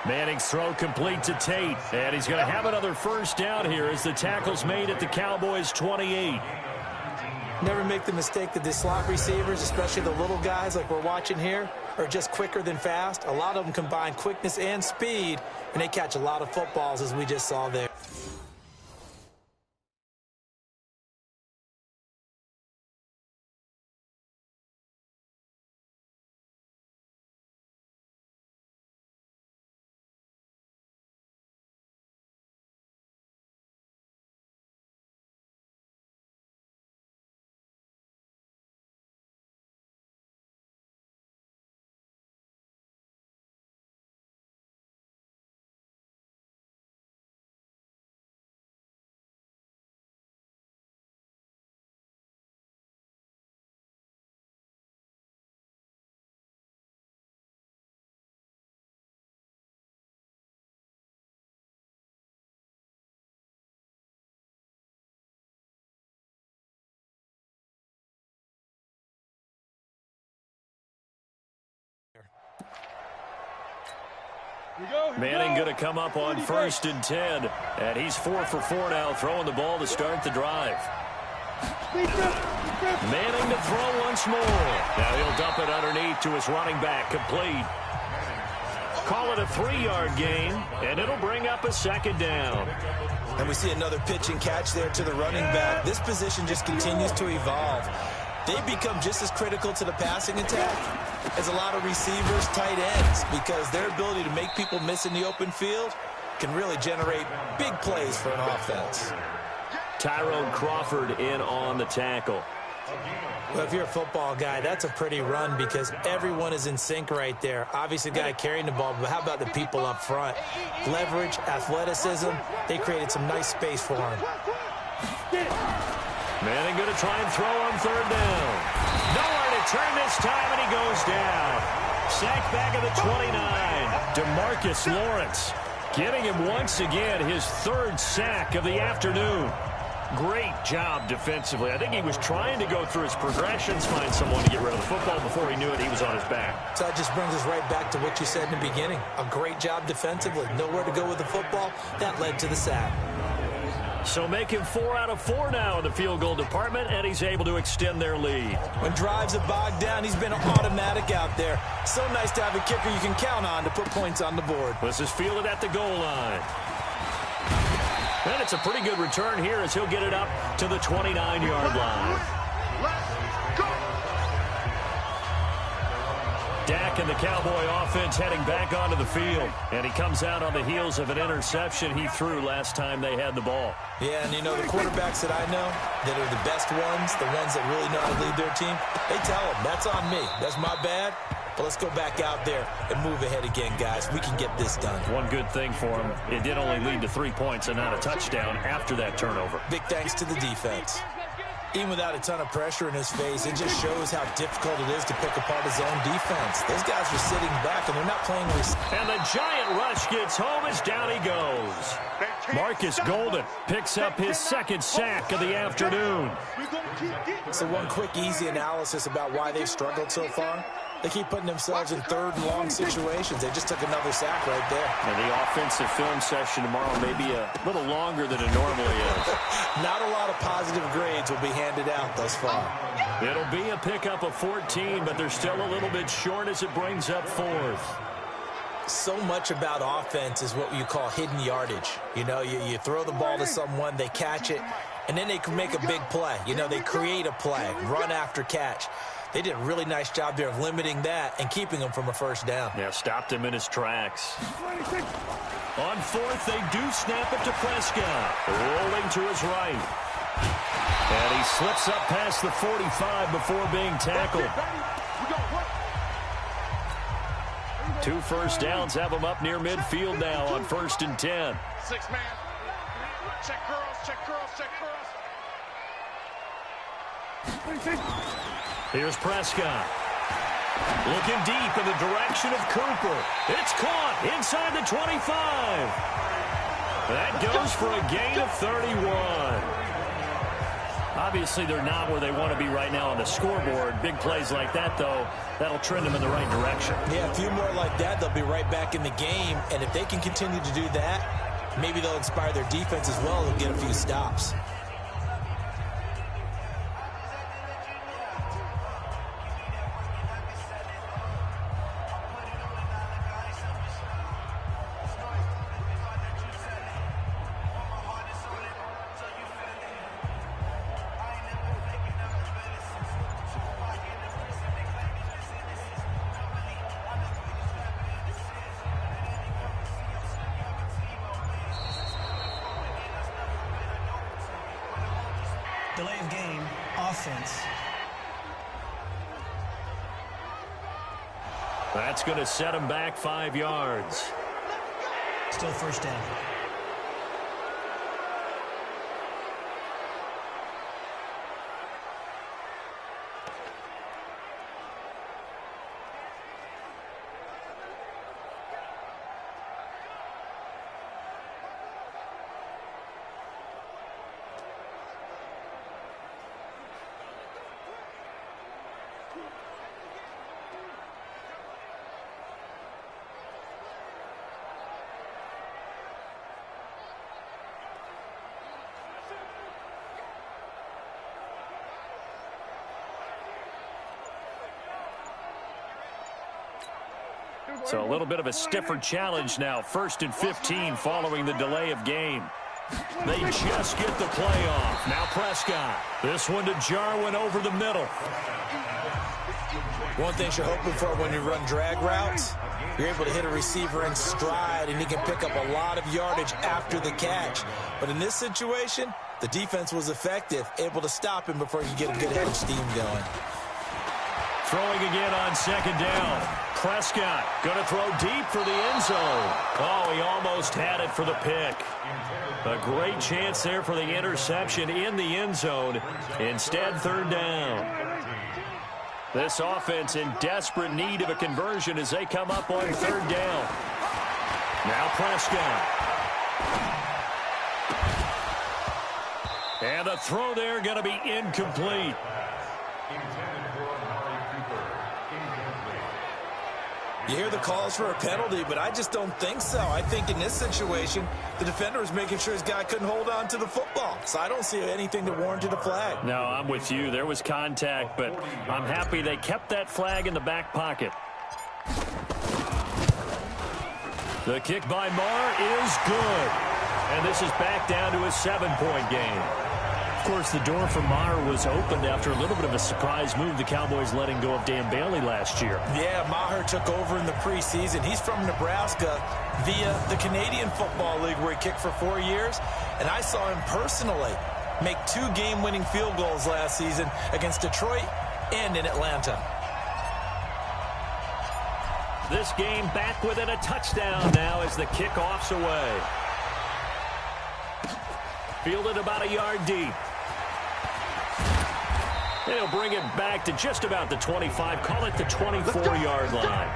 [SPEAKER 1] Manning's throw complete to Tate. And he's going to have another first down here as the tackle's made at the Cowboys' 28.
[SPEAKER 2] Never make the mistake that the slot receivers, especially the little guys like we're watching here, are just quicker than fast. A lot of them combine quickness and speed, and they catch a lot of footballs, as we just saw there.
[SPEAKER 1] Manning going to come up on 1st and 10. And he's 4 for 4 now, throwing the ball to start the drive. Manning to throw once more. Now he'll dump it underneath to his running back, complete. Call it a 3-yard gain, and it'll bring up a 2nd down.
[SPEAKER 2] And we see another pitch and catch there to the running back. This position just continues to evolve. They become just as critical to the passing attack as a lot of receivers, tight ends, because their ability to make people miss in the open field can really generate big plays for an offense.
[SPEAKER 1] Tyrone Crawford in on the tackle.
[SPEAKER 2] Well, if you're a football guy, that's a pretty run because everyone is in sync right there. Obviously, the guy carrying the ball, but how about the people up front? Leverage, athleticism, they created some nice space for him.
[SPEAKER 1] Manning going to try and throw on third down. Nowhere to turn this time, and he goes down. Sacked back at the 29. DeMarcus Lawrence getting him once again his third sack of the afternoon. Great job defensively. I think he was trying to go through his progressions, find someone to get rid of the football. Before he knew it, he was on his back.
[SPEAKER 2] So that just brings us right back to what you said in the beginning. A great job defensively. Nowhere to go with the football. That led to the sack.
[SPEAKER 1] So make him 4 out of 4 now in the field goal department, and he's able to extend their lead.
[SPEAKER 2] When drives are bogged down, he's been automatic out there. So nice to have a kicker you can count on to put points on the board.
[SPEAKER 1] This is fielded at the goal line. And it's a pretty good return here as he'll get it up to the 29-yard line. Dak and the Cowboy offense heading back onto the field. And he comes out on the heels of an interception he threw last time they had the ball.
[SPEAKER 2] Yeah, and you know, the quarterbacks that I know that are the best ones, the ones that really know how to lead their team, they tell them, that's on me. That's my bad. But let's go back out there and move ahead again, guys. We can get this done.
[SPEAKER 1] One good thing for him, it did only lead to 3 points and not a touchdown after that turnover.
[SPEAKER 2] Big thanks to the defense. Even without a ton of pressure in his face, it just shows how difficult it is to pick apart his own defense. Those guys are sitting back, and they're not playing.
[SPEAKER 1] And the giant rush gets home as down he goes. Marcus Golden picks up his second sack of the afternoon.
[SPEAKER 2] So one quick, easy analysis about why they've struggled so far. They keep putting themselves in third and long situations. They just took another sack right there.
[SPEAKER 1] And the offensive film session tomorrow may be a little longer than it normally is.
[SPEAKER 2] Not a lot of positive grades will be handed out thus far.
[SPEAKER 1] It'll be a pickup of 14, but they're still a little bit short as it brings up fourth.
[SPEAKER 2] So much about offense is what you call hidden yardage. You know, you throw the ball to someone, they catch it, and then they can make a big play. You know, they create a play, run after catch. They did a really nice job there of limiting that and keeping him from a first down.
[SPEAKER 1] Yeah, stopped him in his tracks. On fourth, they do snap it to Prescott. Rolling to his right. And he slips up past the 45 before being tackled. 2 first downs have him up near midfield now on 1st and 10.
[SPEAKER 6] 6-man. Check girls, check girls, check girls.
[SPEAKER 1] Here's Prescott. Looking deep in the direction of Cooper. It's caught inside the 25. That goes for a gain of 31. Obviously, they're not where they want to be right now on the scoreboard. Big plays like that, though, that'll trend them in the right direction.
[SPEAKER 2] Yeah, a few more like that, they'll be right back in the game. And if they can continue to do that, maybe they'll inspire their defense as well. They'll get a few stops.
[SPEAKER 7] Delay of game, offense.
[SPEAKER 1] That's going to set him back 5 yards.
[SPEAKER 7] Still first down.
[SPEAKER 1] So a little bit of a stiffer challenge now. 1st and 15 following the delay of game. They just get the play off. Now Prescott. This one to Jarwin over the middle.
[SPEAKER 2] One thing you're hoping for when you run drag routes, you're able to hit a receiver in stride, and he can pick up a lot of yardage after the catch. But in this situation, The defense was effective, able to stop him before he could get a good head of steam going.
[SPEAKER 1] Throwing again on second down. Prescott going to throw deep for the end zone. Oh, he almost had it for the pick. A great chance there for the interception in the end zone. Instead, third down. This offense in desperate need of a conversion as they come up on third down. Now Prescott. And the throw there going to be incomplete.
[SPEAKER 2] You hear the calls for a penalty, but I just don't think so. I think in this situation, the defender was making sure his guy couldn't hold on to the football. So I don't see anything that warranted a flag.
[SPEAKER 1] No, I'm with you. There was contact, but I'm happy they kept that flag in the back pocket. The kick by Marr is good. And this is back down to a 7-point game. Of course, the door for Maher was opened after a little bit of a surprise move. The Cowboys letting go of Dan Bailey last year.
[SPEAKER 2] Yeah, Maher took over in the preseason. He's from Nebraska via the Canadian Football League where he kicked for 4 years. And I saw him personally make 2 game-winning field goals last season against Detroit and in Atlanta.
[SPEAKER 1] This game back within a touchdown now as the kickoff's away. Fielded about a yard deep. And he'll bring it back to just about the 25. Call it the 24-yard line.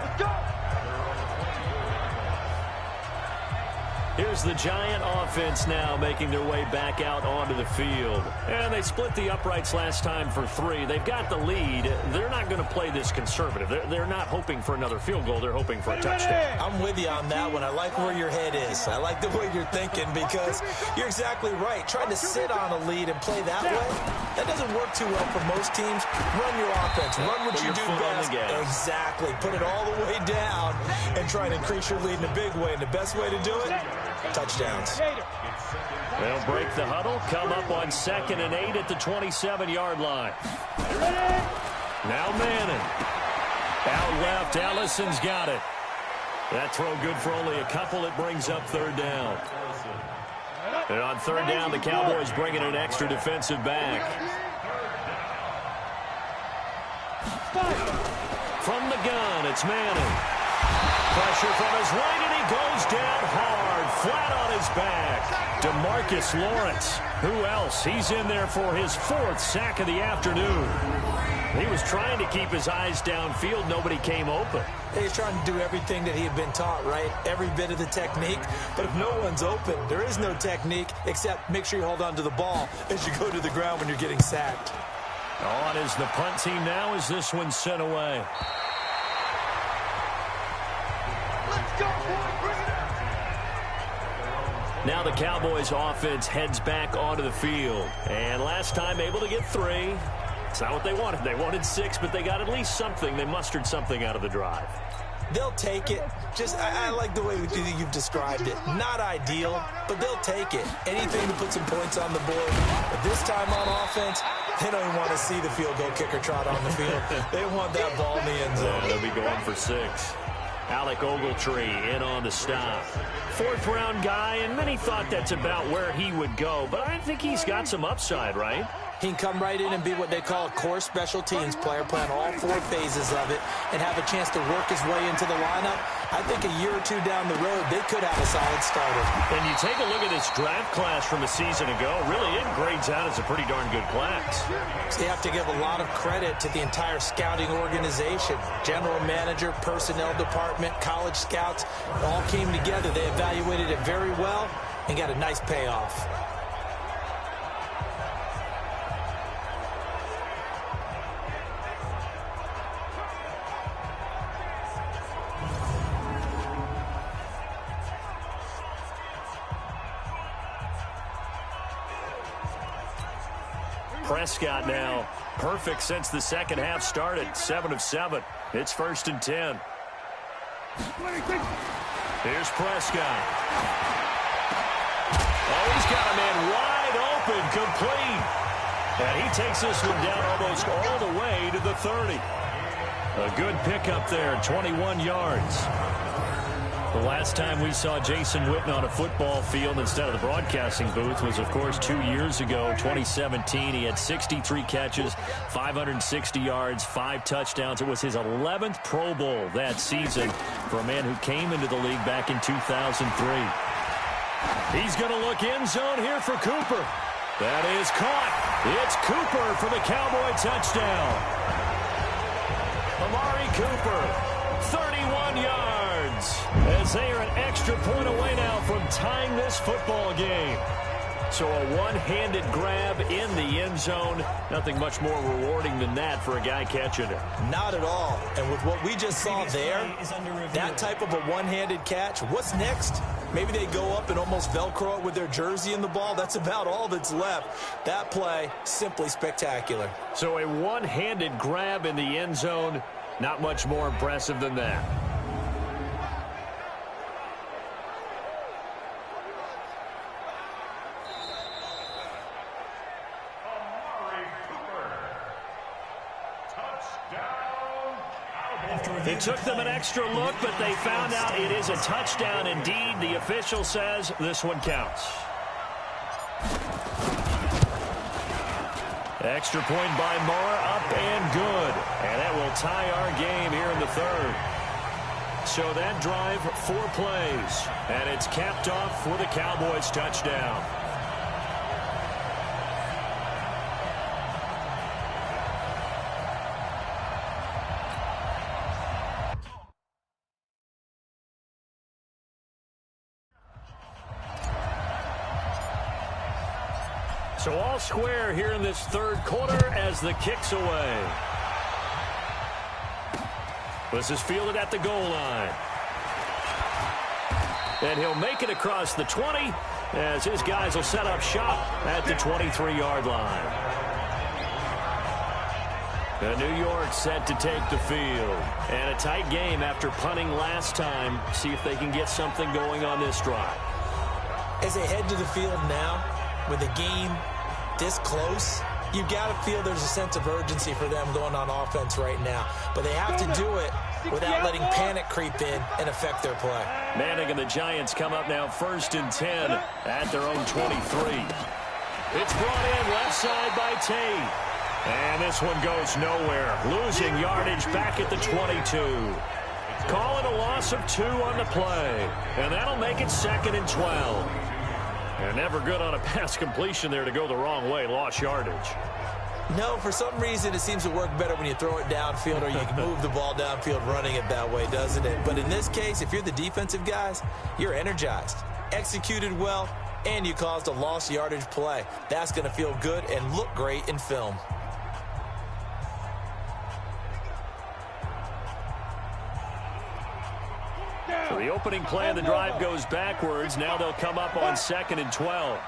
[SPEAKER 1] Here's the Giant offense now making their way back out onto the field. And they split the uprights last time for 3. They've got the lead. They're not going to play this conservative. They're not hoping for another field goal. They're hoping for a touchdown.
[SPEAKER 2] I'm with you on that one. I like where your head is. I like the way you're thinking because you're exactly right. Trying to sit on a lead and play that way, that doesn't work too well for most teams. Run your offense. Run what you do best. Exactly. Put it all the way down and try to increase your lead in a big way. And the best way to do it, touchdowns.
[SPEAKER 1] They'll break the huddle, come up on 2nd and 8 at the 27-yard line. Now Manning. Out left, Ellison's got it. That throw good for only a couple. It brings up third down. And on third down, the Cowboys bringing an extra defensive back. From the gun, it's Manning. Pressure from his right, and he goes down hard, flat on his back. DeMarcus Lawrence. Who else? He's in there for his 4th sack of the afternoon. He was trying to keep his eyes downfield. Nobody came open.
[SPEAKER 2] He's trying to do everything that he had been taught, right? Every bit of the technique. But if no one's open, there is no technique except make sure you hold on to the ball as you go to the ground when you're getting sacked.
[SPEAKER 1] On is the punt team now as this one's sent away. Now the Cowboys offense heads back onto the field. And last time able to get 3. It's not what they wanted. They wanted 6, but they got at least something. They mustered something out of the drive.
[SPEAKER 2] They'll take it. I like the way you've described it. Not ideal, but they'll take it. Anything to put some points on the board. But this time on offense, they don't even want to see the field goal kicker trot on the field. They want that ball in the end zone.
[SPEAKER 1] Yeah, they'll be going for 6. Alec Ogletree in on the stop. 4th-round guy, and many thought that's about where he would go. But I think he's got some upside, right?
[SPEAKER 2] He can come right in and be what they call a core special teams player, playing all 4 phases of it, and have a chance to work his way into the lineup. I think a year or 2 down the road, they could have a solid starter.
[SPEAKER 1] And you take a look at this draft class from a season ago, really it grades out as a pretty darn good class.
[SPEAKER 2] So you have to give a lot of credit to the entire scouting organization. General manager, personnel department, college scouts, all came together. They evaluated it very well and got a nice payoff.
[SPEAKER 1] Prescott now perfect since the second half started. 7 of 7. It's 1st and 10. Here's Prescott. Oh, he's got a man wide open, complete. And he takes this one down almost all the way to the 30. A good pickup there, 21 yards. The last time we saw Jason Witten on a football field instead of the broadcasting booth was, of course, 2 years ago, 2017. He had 63 catches, 560 yards, 5 touchdowns. It was his 11th Pro Bowl that season for a man who came into the league back in 2003. He's going to look end zone here for Cooper. That is caught. It's Cooper for the Cowboy touchdown. Amari Cooper, 31 yards. As they are an extra point away now from tying this football game. So a one-handed grab in the end zone. Nothing much more rewarding than that for a guy catching it.
[SPEAKER 2] Not at all. And with what we just saw there, that type of a one-handed catch, what's next? Maybe they go up and almost Velcro it with their jersey in the ball. That's about all that's left. That play, simply spectacular.
[SPEAKER 1] So a one-handed grab in the end zone, not much more impressive than that. It took them an extra look, but they found out it is a touchdown indeed. The official says this one counts. Extra point by Moore, up and good. And that will tie our game here in the third. So that drive, 4 plays. And it's capped off with a Cowboys touchdown. So all square here in this third quarter as the kick's away. This is fielded at the goal line. And he'll make it across the 20 as his guys will set up shop at the 23-yard line. And New York set to take the field. And a tight game after punting last time. See if they can get something going on this drive.
[SPEAKER 2] As they head to the field now, with the game this close, you've got to feel there's a sense of urgency for them going on offense right now. But they have to do it without letting panic creep in and affect their play.
[SPEAKER 1] Manning and the Giants come up now 1st and 10 at their own 23. It's brought in left side by Tate. And this one goes nowhere. Losing yardage back at the 22. Call it a loss of 2 on the play. And that'll make it 2nd and 12. And never good on a pass completion there to go the wrong way. Lost yardage.
[SPEAKER 2] No, for some reason it seems to work better when you throw it downfield or you can move the ball downfield running it that way, doesn't it? But in this case, if you're the defensive guys, you're energized, executed well, and you caused a lost yardage play. That's going to feel good and look great in film.
[SPEAKER 1] So the opening play of the drive goes backwards. Now they'll come up on 2nd and 12.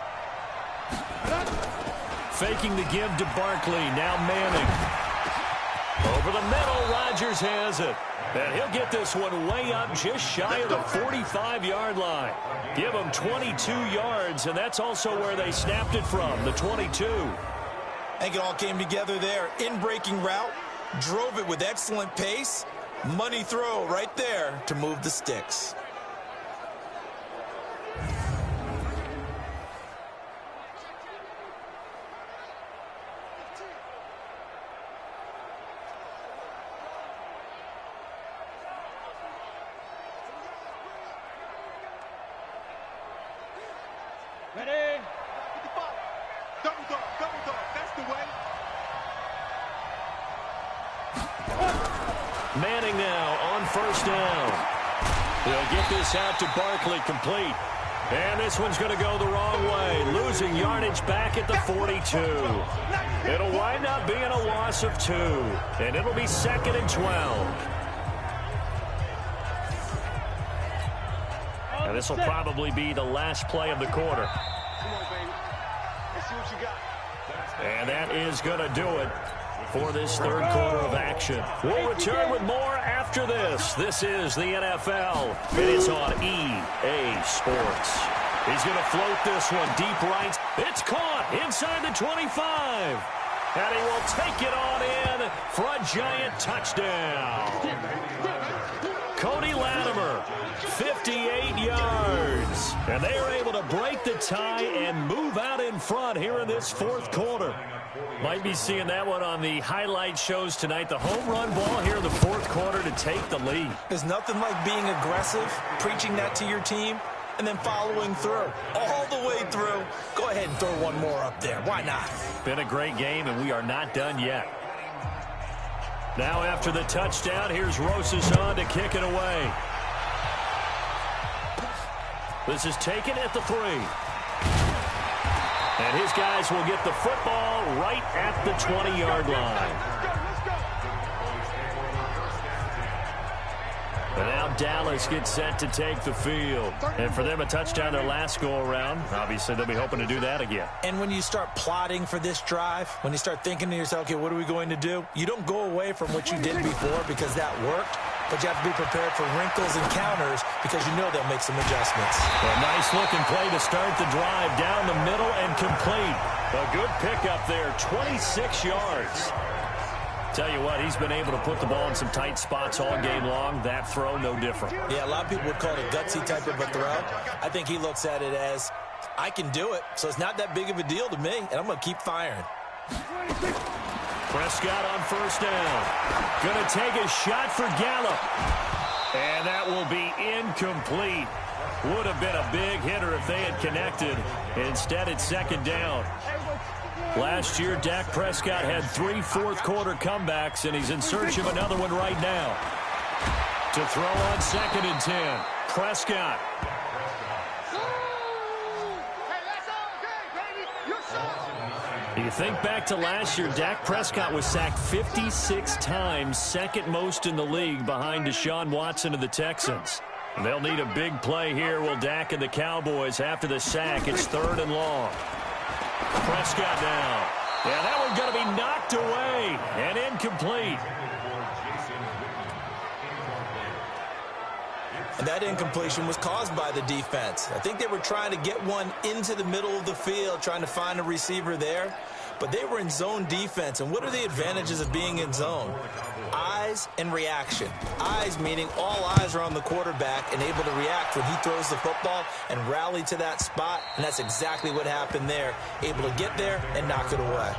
[SPEAKER 1] Faking the give to Barkley. Now Manning. Over the middle, Rodgers has it. And he'll get this one way up just shy of the 45-yard line. Give him 22 yards, and that's also where they snapped it from, the 22.
[SPEAKER 2] I think it all came together there. In-breaking route, drove it with excellent pace. Money throw right there to move the sticks.
[SPEAKER 3] Ready?
[SPEAKER 6] Double dog, that's the way.
[SPEAKER 1] Manning now on 1st down. They'll get this out to Barkley, complete. And this one's going to go the wrong way. Losing yardage back at the 42. It'll wind up being a loss of 2. And it'll be 2nd and 12. And this will probably be the last play of the quarter.
[SPEAKER 6] Come on, baby. Let's see what you got.
[SPEAKER 1] And that is going to do it for this third quarter of action. We'll return with more after this. This is the NFL. It is on EA Sports. He's going to float this one deep right. It's caught inside the 25. And he will take it on in for a giant touchdown. Cody Latimer, 58 yards. And they are able to break the tie and move out in front here in this fourth quarter. Might be seeing that one on the highlight shows tonight. The home run ball here in the fourth quarter to take the lead.
[SPEAKER 2] There's nothing like being aggressive, preaching that to your team, and then following through. All the way through. Go ahead and throw one more up there. Why not?
[SPEAKER 1] Been a great game, and we are not done yet. Now after the touchdown, here's Rosas on to kick it away. This is taken at the 3. And his guys will get the football right at the 20-yard line. And now Dallas gets set to take the field. And for them, a touchdown their last go-around. Obviously, they'll be hoping to do that again.
[SPEAKER 2] And when you start plotting for this drive, when you start thinking to yourself, okay, what are we going to do? You don't go away from what you did before because that worked. But you have to be prepared for wrinkles and counters because you know they'll make some adjustments.
[SPEAKER 1] A nice-looking play to start the drive. Down the middle and complete. A good pickup there, 26 yards. Tell you what, he's been able to put the ball in some tight spots all game long. That throw, no different.
[SPEAKER 2] Yeah, a lot of people would call it a gutsy type of a throw. I think he looks at it as, I can do it, so it's not that big of a deal to me, and I'm going to keep firing.
[SPEAKER 1] Prescott on first down. Going to take a shot for Gallup. And that will be incomplete. Would have been a big hitter if they had connected. Instead, it's second down. Last year, Dak Prescott had 3 fourth-quarter comebacks, and he's in search of another one right now. To throw on 2nd and 10. Prescott. You think back to last year, Dak Prescott was sacked 56 times, second most in the league behind Deshaun Watson of the Texans. They'll need a big play here, will Dak and the Cowboys after the sack. It's 3rd and long. Prescott now. Yeah, that one's going to be knocked away and incomplete.
[SPEAKER 2] And that incompletion was caused by the defense. I think they were trying to get one into the middle of the field, trying to find a receiver there. But they were in zone defense. And what are the advantages of being in zone? Eyes and reaction. Eyes meaning all eyes are on the quarterback and able to react when he throws the football and rally to that spot. And that's exactly what happened there. Able to get there and knock it away.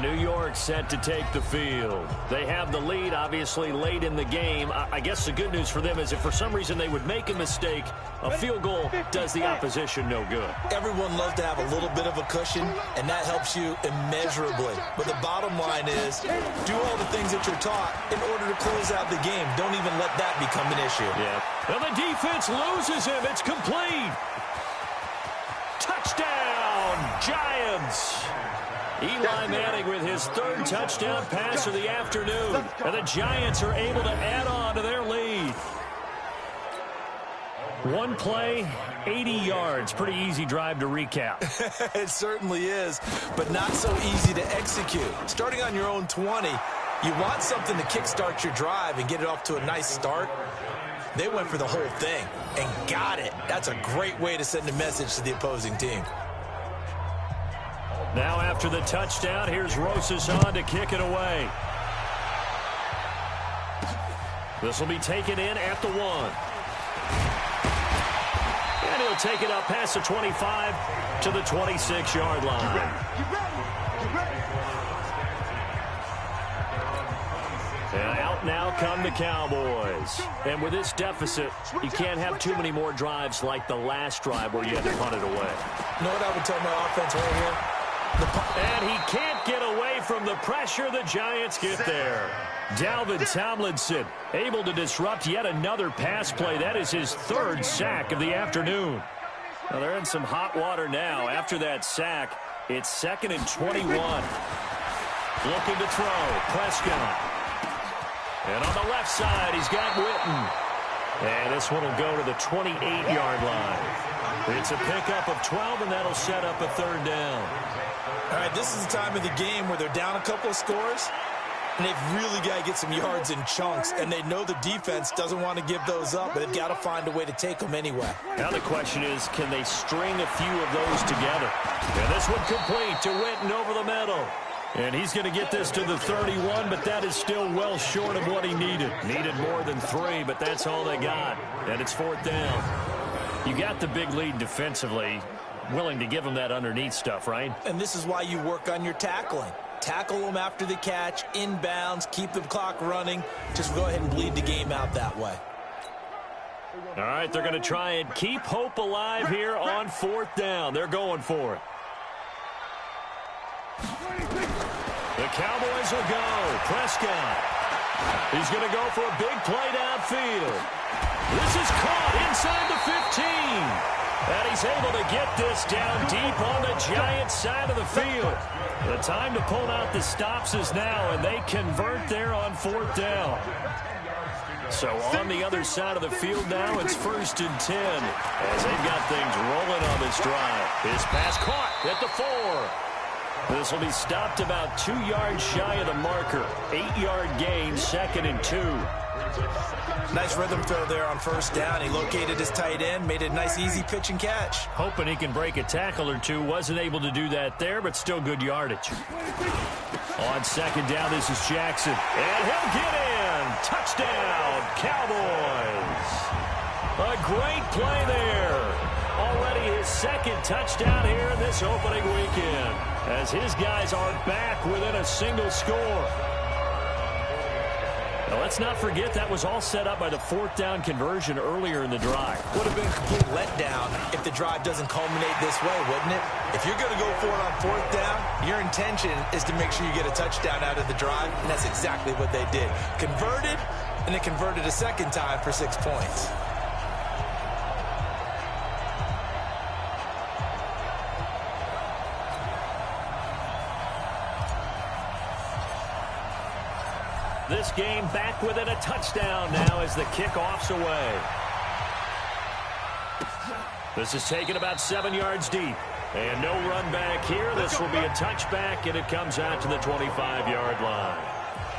[SPEAKER 1] New York set to take the field. They have the lead, obviously, late in the game. I guess the good news for them is if for some reason they would make a mistake, a field goal does the opposition no good.
[SPEAKER 2] Everyone loves to have a little bit of a cushion, and that helps you immeasurably. But the bottom line is do all the things that you're taught in order to close out the game. Don't even let that become an issue.
[SPEAKER 1] Yeah. And the defense loses him. It's complete. Touchdown, Giants. Eli Manning with his 3rd touchdown pass of the afternoon. And the Giants are able to add on to their lead. One play, 80 yards. Pretty easy drive to recap.
[SPEAKER 2] It certainly is, but not so easy to execute. Starting on your own 20, you want something to kickstart your drive and get it off to a nice start. They went for the whole thing and got it. That's a great way to send a message to the opposing team.
[SPEAKER 1] Now after the touchdown, here's Rosas on to kick it away. This will be taken in at the 1. And he'll take it up past the 25 to the 26-yard line. And out now come the Cowboys. And with this deficit, you can't have too many more drives like the last drive where you had to punt it away.
[SPEAKER 2] You know what I would tell my offense right here?
[SPEAKER 1] And he can't get away from the pressure. The Giants get there. Dalvin Tomlinson able to disrupt yet another pass play. That is his 3rd sack of the afternoon. Well, they're in some hot water now. After that sack, it's 2nd and 21. Looking to throw. Prescott. And on the left side, he's got Witten. And this one will go to the 28-yard line. It's a pickup of 12, and that'll set up a 3rd down.
[SPEAKER 2] All right, this is the time of the game where they're down a couple of scores, and they've really got to get some yards in chunks, and they know the defense doesn't want to give those up, but they've got to find a way to take them anyway.
[SPEAKER 1] Now the question is, can they string a few of those together? And this one complete to Witten over the middle. And he's going to get this to the 31, but that is still well short of what he needed. Needed more than 3, but that's all they got. And it's 4th down. You got the big lead defensively. Willing to give him that underneath stuff, right?
[SPEAKER 2] And this is why you work on your tackling. Tackle them after the catch, inbounds, keep the clock running. Just go ahead and bleed the game out that way.
[SPEAKER 1] All right, they're going to try and keep hope alive here on 4th down. They're going for it. The Cowboys will go. Prescott. He's going to go for a big play downfield. This is caught inside the 15. And he's able to get this down deep on the Giants side of the field. The time to pull out the stops is now, and they convert there on 4th down. So on the other side of the field now, it's 1st and 10 as they've got things rolling on this drive. His pass caught at the 4. This will be stopped about 2 yards shy of the marker. 8-yard gain, 2nd and 2.
[SPEAKER 2] Nice rhythm throw there on 1st down. He located his tight end, made it a nice, easy pitch and catch.
[SPEAKER 1] Hoping he can break a tackle or two. Wasn't able to do that there, but still good yardage. On 2nd down, this is Jackson. And he'll get in. Touchdown, Cowboys. A great play there. Already his 2nd touchdown here in this opening weekend, as his guys are back within a single score. Now, let's not forget that was all set up by the 4th down conversion earlier in the drive.
[SPEAKER 2] Would have been a complete letdown if the drive doesn't culminate this way, wouldn't it? If you're going to go for it on 4th down, your intention is to make sure you get a touchdown out of the drive, and that's exactly what they did. Converted, and they converted a 2nd time for 6 points.
[SPEAKER 1] This game back within a touchdown now as the kickoff's away. This is taken about 7 yards deep. And no run back here. This will be a touchback, and it comes out to the 25-yard line.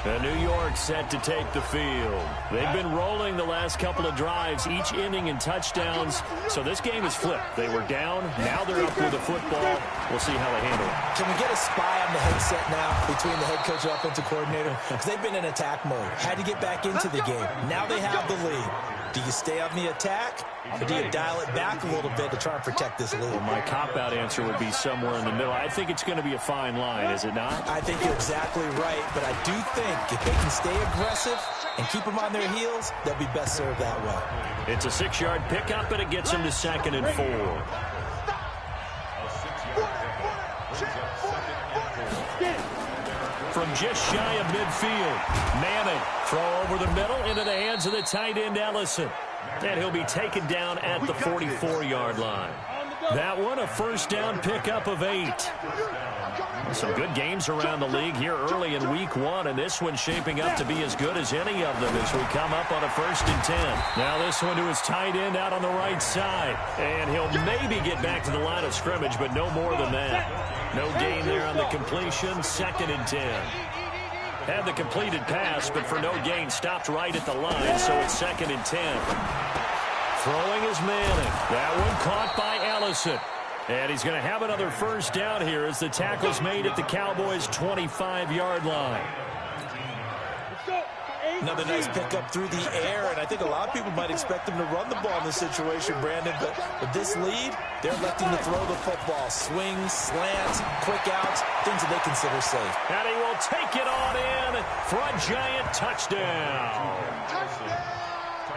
[SPEAKER 1] And New York set to take the field. They've been rolling the last couple of drives, each ending in touchdowns. So this game is flipped. They were down. Now they're up with the football. We'll see how they handle it.
[SPEAKER 2] Can we get a spy on the headset now between the head coach and offensive coordinator? Because they've been in attack mode. Had to get back into the game. Now they have the lead. Do you stay on the attack, or do you dial it back a little bit to try and protect this lead?
[SPEAKER 1] Well, my cop-out answer would be somewhere in the middle. I think it's going to be a fine line, is it not?
[SPEAKER 2] I think you're exactly right, but I do think if they can stay aggressive and keep them on their heels, they'll be best served that way.
[SPEAKER 1] It's a 6-yard pickup, and it gets them to 2nd and 4. From just shy of midfield, Manning throw over the middle into the hands of the tight end Ellison. And he'll be taken down at the 44-yard line. That one, a 1st down pickup of 8. Some good games around the league here early in week 1, and this one's shaping up to be as good as any of them as we come up on a 1st and 10. Now this one to his tight end out on the right side, and he'll maybe get back to the line of scrimmage, but no more than that. No gain there on the completion, 2nd and 10. Had the completed pass, but for no gain, stopped right at the line, so it's 2nd and 10. Throwing is Manning. That one caught by Ellison. And he's going to have another 1st down here as the tackle's made at the Cowboys' 25-yard line.
[SPEAKER 2] Another nice pickup through the air, and I think a lot of people might expect them to run the ball in this situation, Brandon, but with this lead, they're electing to throw the football. Swings, slants, quick outs, things that they consider safe.
[SPEAKER 1] And he will take it on in for a Giant touchdown.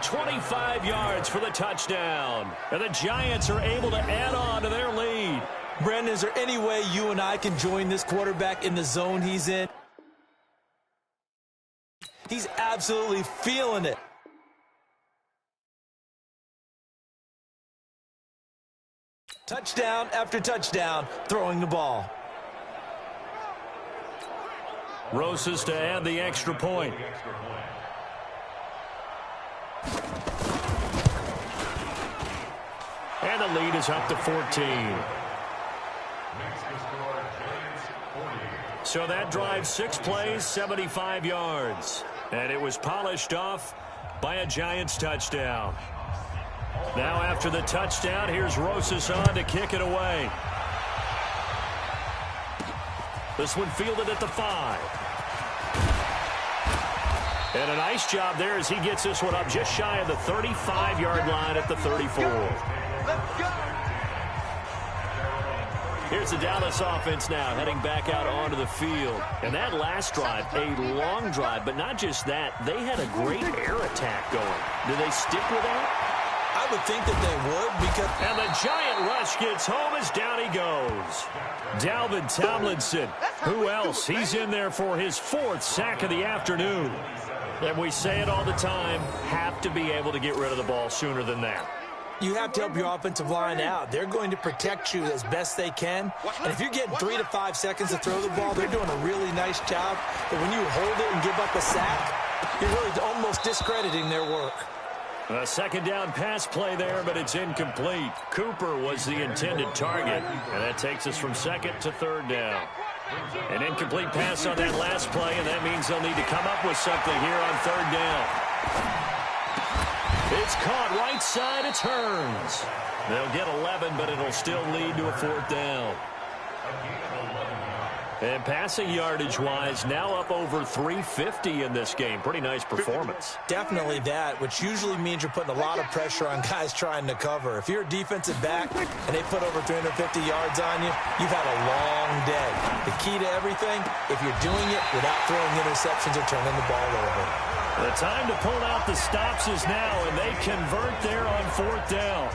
[SPEAKER 1] 25 yards for the touchdown. And the Giants are able to add on to their lead.
[SPEAKER 2] Brandon, is there any way you and I can join this quarterback in the zone he's in? He's absolutely feeling it. Touchdown after touchdown, throwing the ball.
[SPEAKER 1] Rosas to add the extra point. And the lead is up to 14. So that drive, 6 plays, 75 yards. And it was polished off by a Giants touchdown. Now after the touchdown, here's Rosas on to kick it away. This one fielded at the 5. And a nice job there as he gets this one up just shy of the 35-yard line at the 34.
[SPEAKER 3] Let's go.
[SPEAKER 1] Here's the Dallas offense now heading back out onto the field. And that last drive, a long drive, but not just that. They had a great air attack going. Do they stick with that?
[SPEAKER 2] I would think that they would because...
[SPEAKER 1] And the giant rush gets home as down he goes. Dalvin Tomlinson. Who else? He's in there for his 4th sack of the afternoon. And we say it all the time, have to be able to get rid of the ball sooner than that.
[SPEAKER 2] You have to help your offensive line out. They're going to protect you as best they can. And if you're getting 3 to 5 seconds to throw the ball, they're doing a really nice job. But when you hold it and give up a sack, you're really almost discrediting their work.
[SPEAKER 1] A second down pass play there, but it's incomplete. Cooper was the intended target, and that takes us from 2nd to 3rd down. An incomplete pass on that last play, and that means they'll need to come up with something here on 3rd down. It's caught right side. It turns. They'll get 11, but it'll still lead to a 4th down. And passing yardage-wise, now up over 350 in this game. Pretty nice performance.
[SPEAKER 2] Definitely that, which usually means you're putting a lot of pressure on guys trying to cover. If you're a defensive back and they put over 350 yards on you, you've had a long day. The key to everything, if you're doing it without throwing interceptions or turning the ball over.
[SPEAKER 1] The time to pull out the stops is now, and they convert there on 4th down.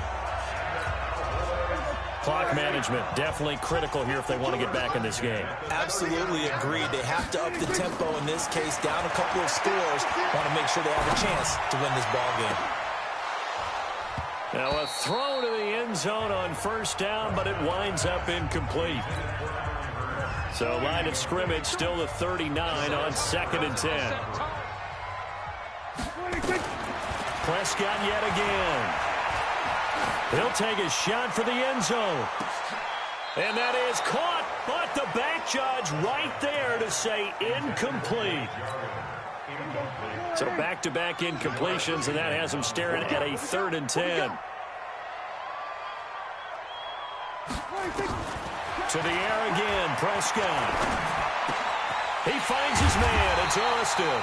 [SPEAKER 1] Clock management definitely critical here if they want to get back in this game.
[SPEAKER 2] Absolutely agreed. They have to up the tempo in this case, down a couple of scores. Want to make sure they have a chance to win this ball game.
[SPEAKER 1] Now a throw to the end zone on 1st down, but it winds up incomplete. So line of scrimmage still the 39 on 2nd and 10. Prescott yet again. He'll take a shot for the end zone. And that is caught, but the back judge right there to say incomplete. So back-to-back incompletions, and that has him staring at a 3rd and 10. To the air again, Prescott. He finds his man. It's Austin.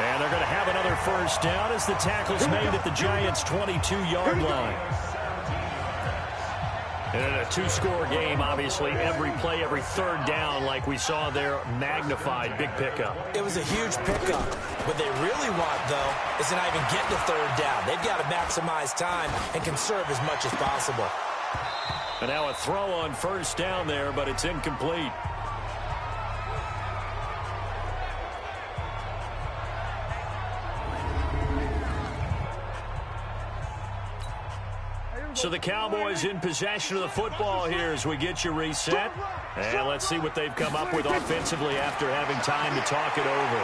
[SPEAKER 1] And they're going to have another 1st down as the tackle's made at the Giants' 22-yard line. And in a 2-score game, obviously, every play, every 3rd down, like we saw there, magnified, big pickup.
[SPEAKER 2] It was a huge pickup. What they really want, though, is to not even get to 3rd down. They've got to maximize time and conserve as much as possible.
[SPEAKER 1] And now a throw on 1st down there, but it's incomplete. So the Cowboys in possession of the football here as we get you reset. And let's see what they've come up with offensively after having time to talk it over.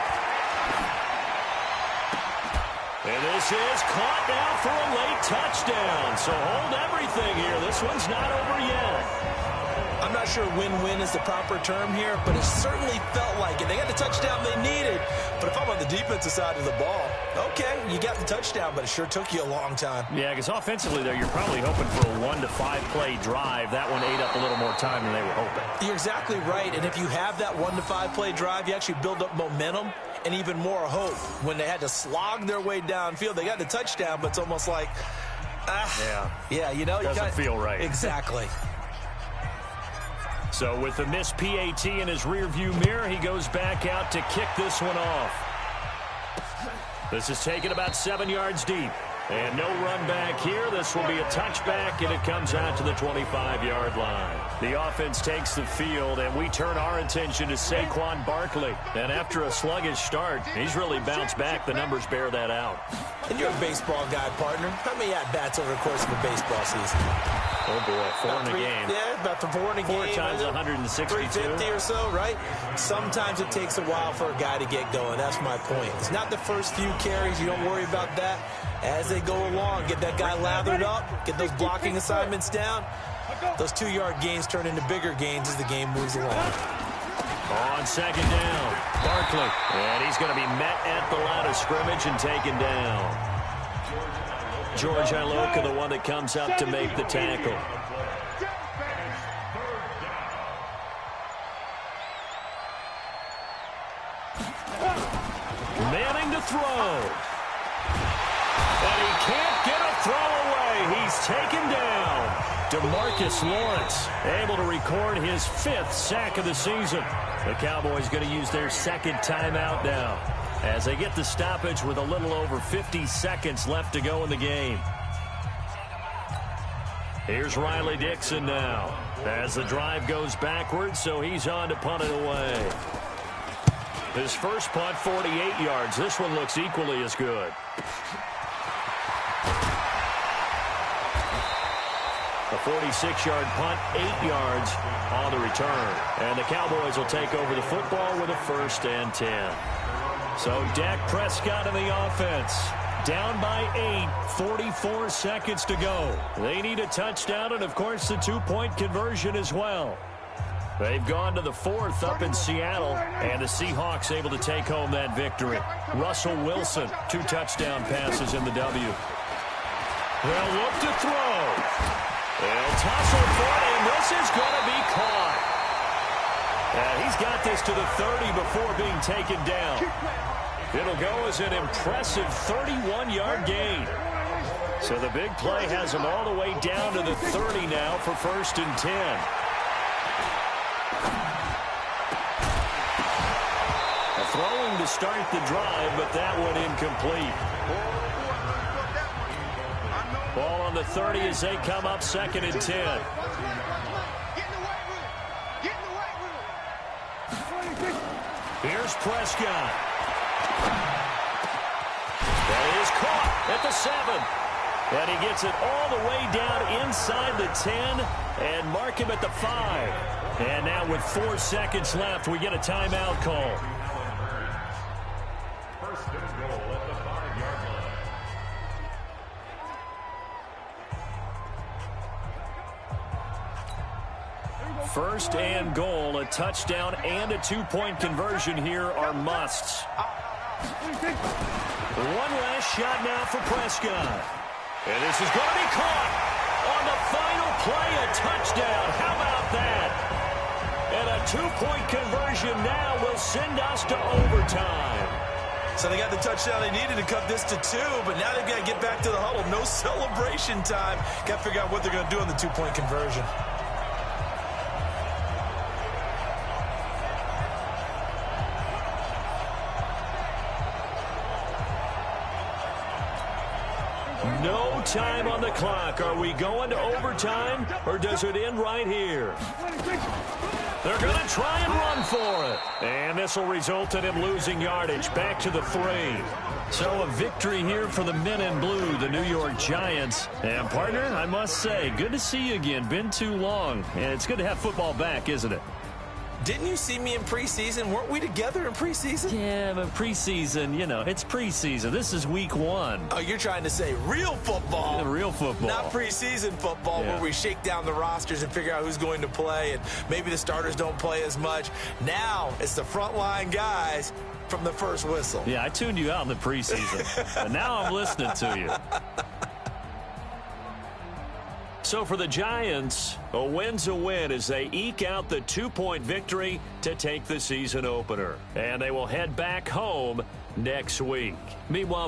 [SPEAKER 1] And this is caught now for a late touchdown. So hold everything here. This one's not over yet.
[SPEAKER 2] I'm not sure win-win is the proper term here, but it certainly felt like it. They got the touchdown they needed. But if I'm on the defensive side of the ball, okay, you got the touchdown, but it sure took you a long time.
[SPEAKER 1] Yeah, because offensively, though, you're probably hoping for a 1 to 5 play drive. That one ate up a little more time than they were hoping.
[SPEAKER 2] You're exactly right. And if you have that 1 to 5 play drive, you actually build up momentum and even more hope. When they had to slog their way downfield, they got the touchdown, but it's almost like, yeah, you know,
[SPEAKER 1] doesn't feel right.
[SPEAKER 2] Exactly.
[SPEAKER 1] So with the missed PAT in his rearview mirror, he goes back out to kick this one off. This is taken about 7 yards deep. And no run back here. This will be a touchback, and it comes out to the 25-yard line. The offense takes the field, and we turn our attention to Saquon Barkley. And after a sluggish start, he's really bounced back. The numbers bear that out.
[SPEAKER 2] And you're a baseball guy, partner. How many at-bats over the course of a baseball season?
[SPEAKER 1] Oh, boy, 4 in a game.
[SPEAKER 2] Yeah, about 4 in a game.
[SPEAKER 1] 4 times 162.
[SPEAKER 2] 350 or so, right? Sometimes it takes a while for a guy to get going. That's my point. It's not the first few carries. You don't worry about that. As they go along, get that guy lathered up, get those blocking assignments down. Those 2-yard gains turn into bigger gains as the game moves along.
[SPEAKER 1] On 2nd down, Barkley. And he's going to be met at the line of scrimmage and taken down. George Iloka, the one that comes up to make the tackle. Manning to throw. And he can't get a throw away. He's taken down. DeMarcus Lawrence able to record his 5th sack of the season. The Cowboys going to use their 2nd timeout now as they get the stoppage with a little over 50 seconds left to go in the game. Here's Riley Dixon now as the drive goes backwards, so he's on to punt it away. His first punt, 48 yards. This one looks equally as good. A 46-yard punt, 8 yards on the return. And the Cowboys will take over the football with a 1st and 10. So Dak Prescott in the offense. Down by 8, 44 seconds to go. They need a touchdown and, of course, the 2-point conversion as well. They've gone to the 4th up in Seattle, and the Seahawks able to take home that victory. Russell Wilson, 2 touchdown passes in the W. They'll look to throw. They'll tussle for it, and this is going to be caught. And he's got this to the 30 before being taken down. It'll go as an impressive 31-yard gain. So the big play has him all the way down to the 30 now for 1st and 10. A throwing to start the drive, but that one incomplete. Ball on the 30 as they come up 2nd and 10. Here's Prescott. That is caught at the 7. And he gets it all the way down inside the 10 and mark him at the 5. And now with 4 seconds left, we get a timeout call.
[SPEAKER 4] 1st and goal at the 5-yard line.
[SPEAKER 1] First and goal, a touchdown and a 2-point conversion here are musts. One last shot now for Prescott. And this is going to be caught on the final play, a touchdown. How about that? And a 2-point conversion now will send us to overtime.
[SPEAKER 2] So they got the touchdown they needed to cut this to 2, but now they've got to get back to the huddle. No celebration time. Got to figure out what they're going to do on the 2-point conversion.
[SPEAKER 1] No time on the clock. Are we going to overtime, or does it end right here? They're going to try and run for it. And this will result in him losing yardage back to the 3. So a victory here for the men in blue, the New York Giants. And, partner, I must say, good to see you again. Been too long. And it's good to have football back, isn't it?
[SPEAKER 2] Didn't you see me in preseason? Weren't we together in preseason?
[SPEAKER 1] Yeah, but preseason, you know, it's preseason. This is week 1.
[SPEAKER 2] Oh, you're trying to say real football.
[SPEAKER 1] Yeah, real football.
[SPEAKER 2] Not preseason football where we shake down the rosters and figure out who's going to play, and maybe the starters don't play as much. Now it's the frontline guys from the first whistle.
[SPEAKER 1] Yeah, I tuned you out in the preseason, but now I'm listening to you. So for the Giants, a win's a win as they eke out the 2-point victory to take the season opener. And they will head back home next week. Meanwhile,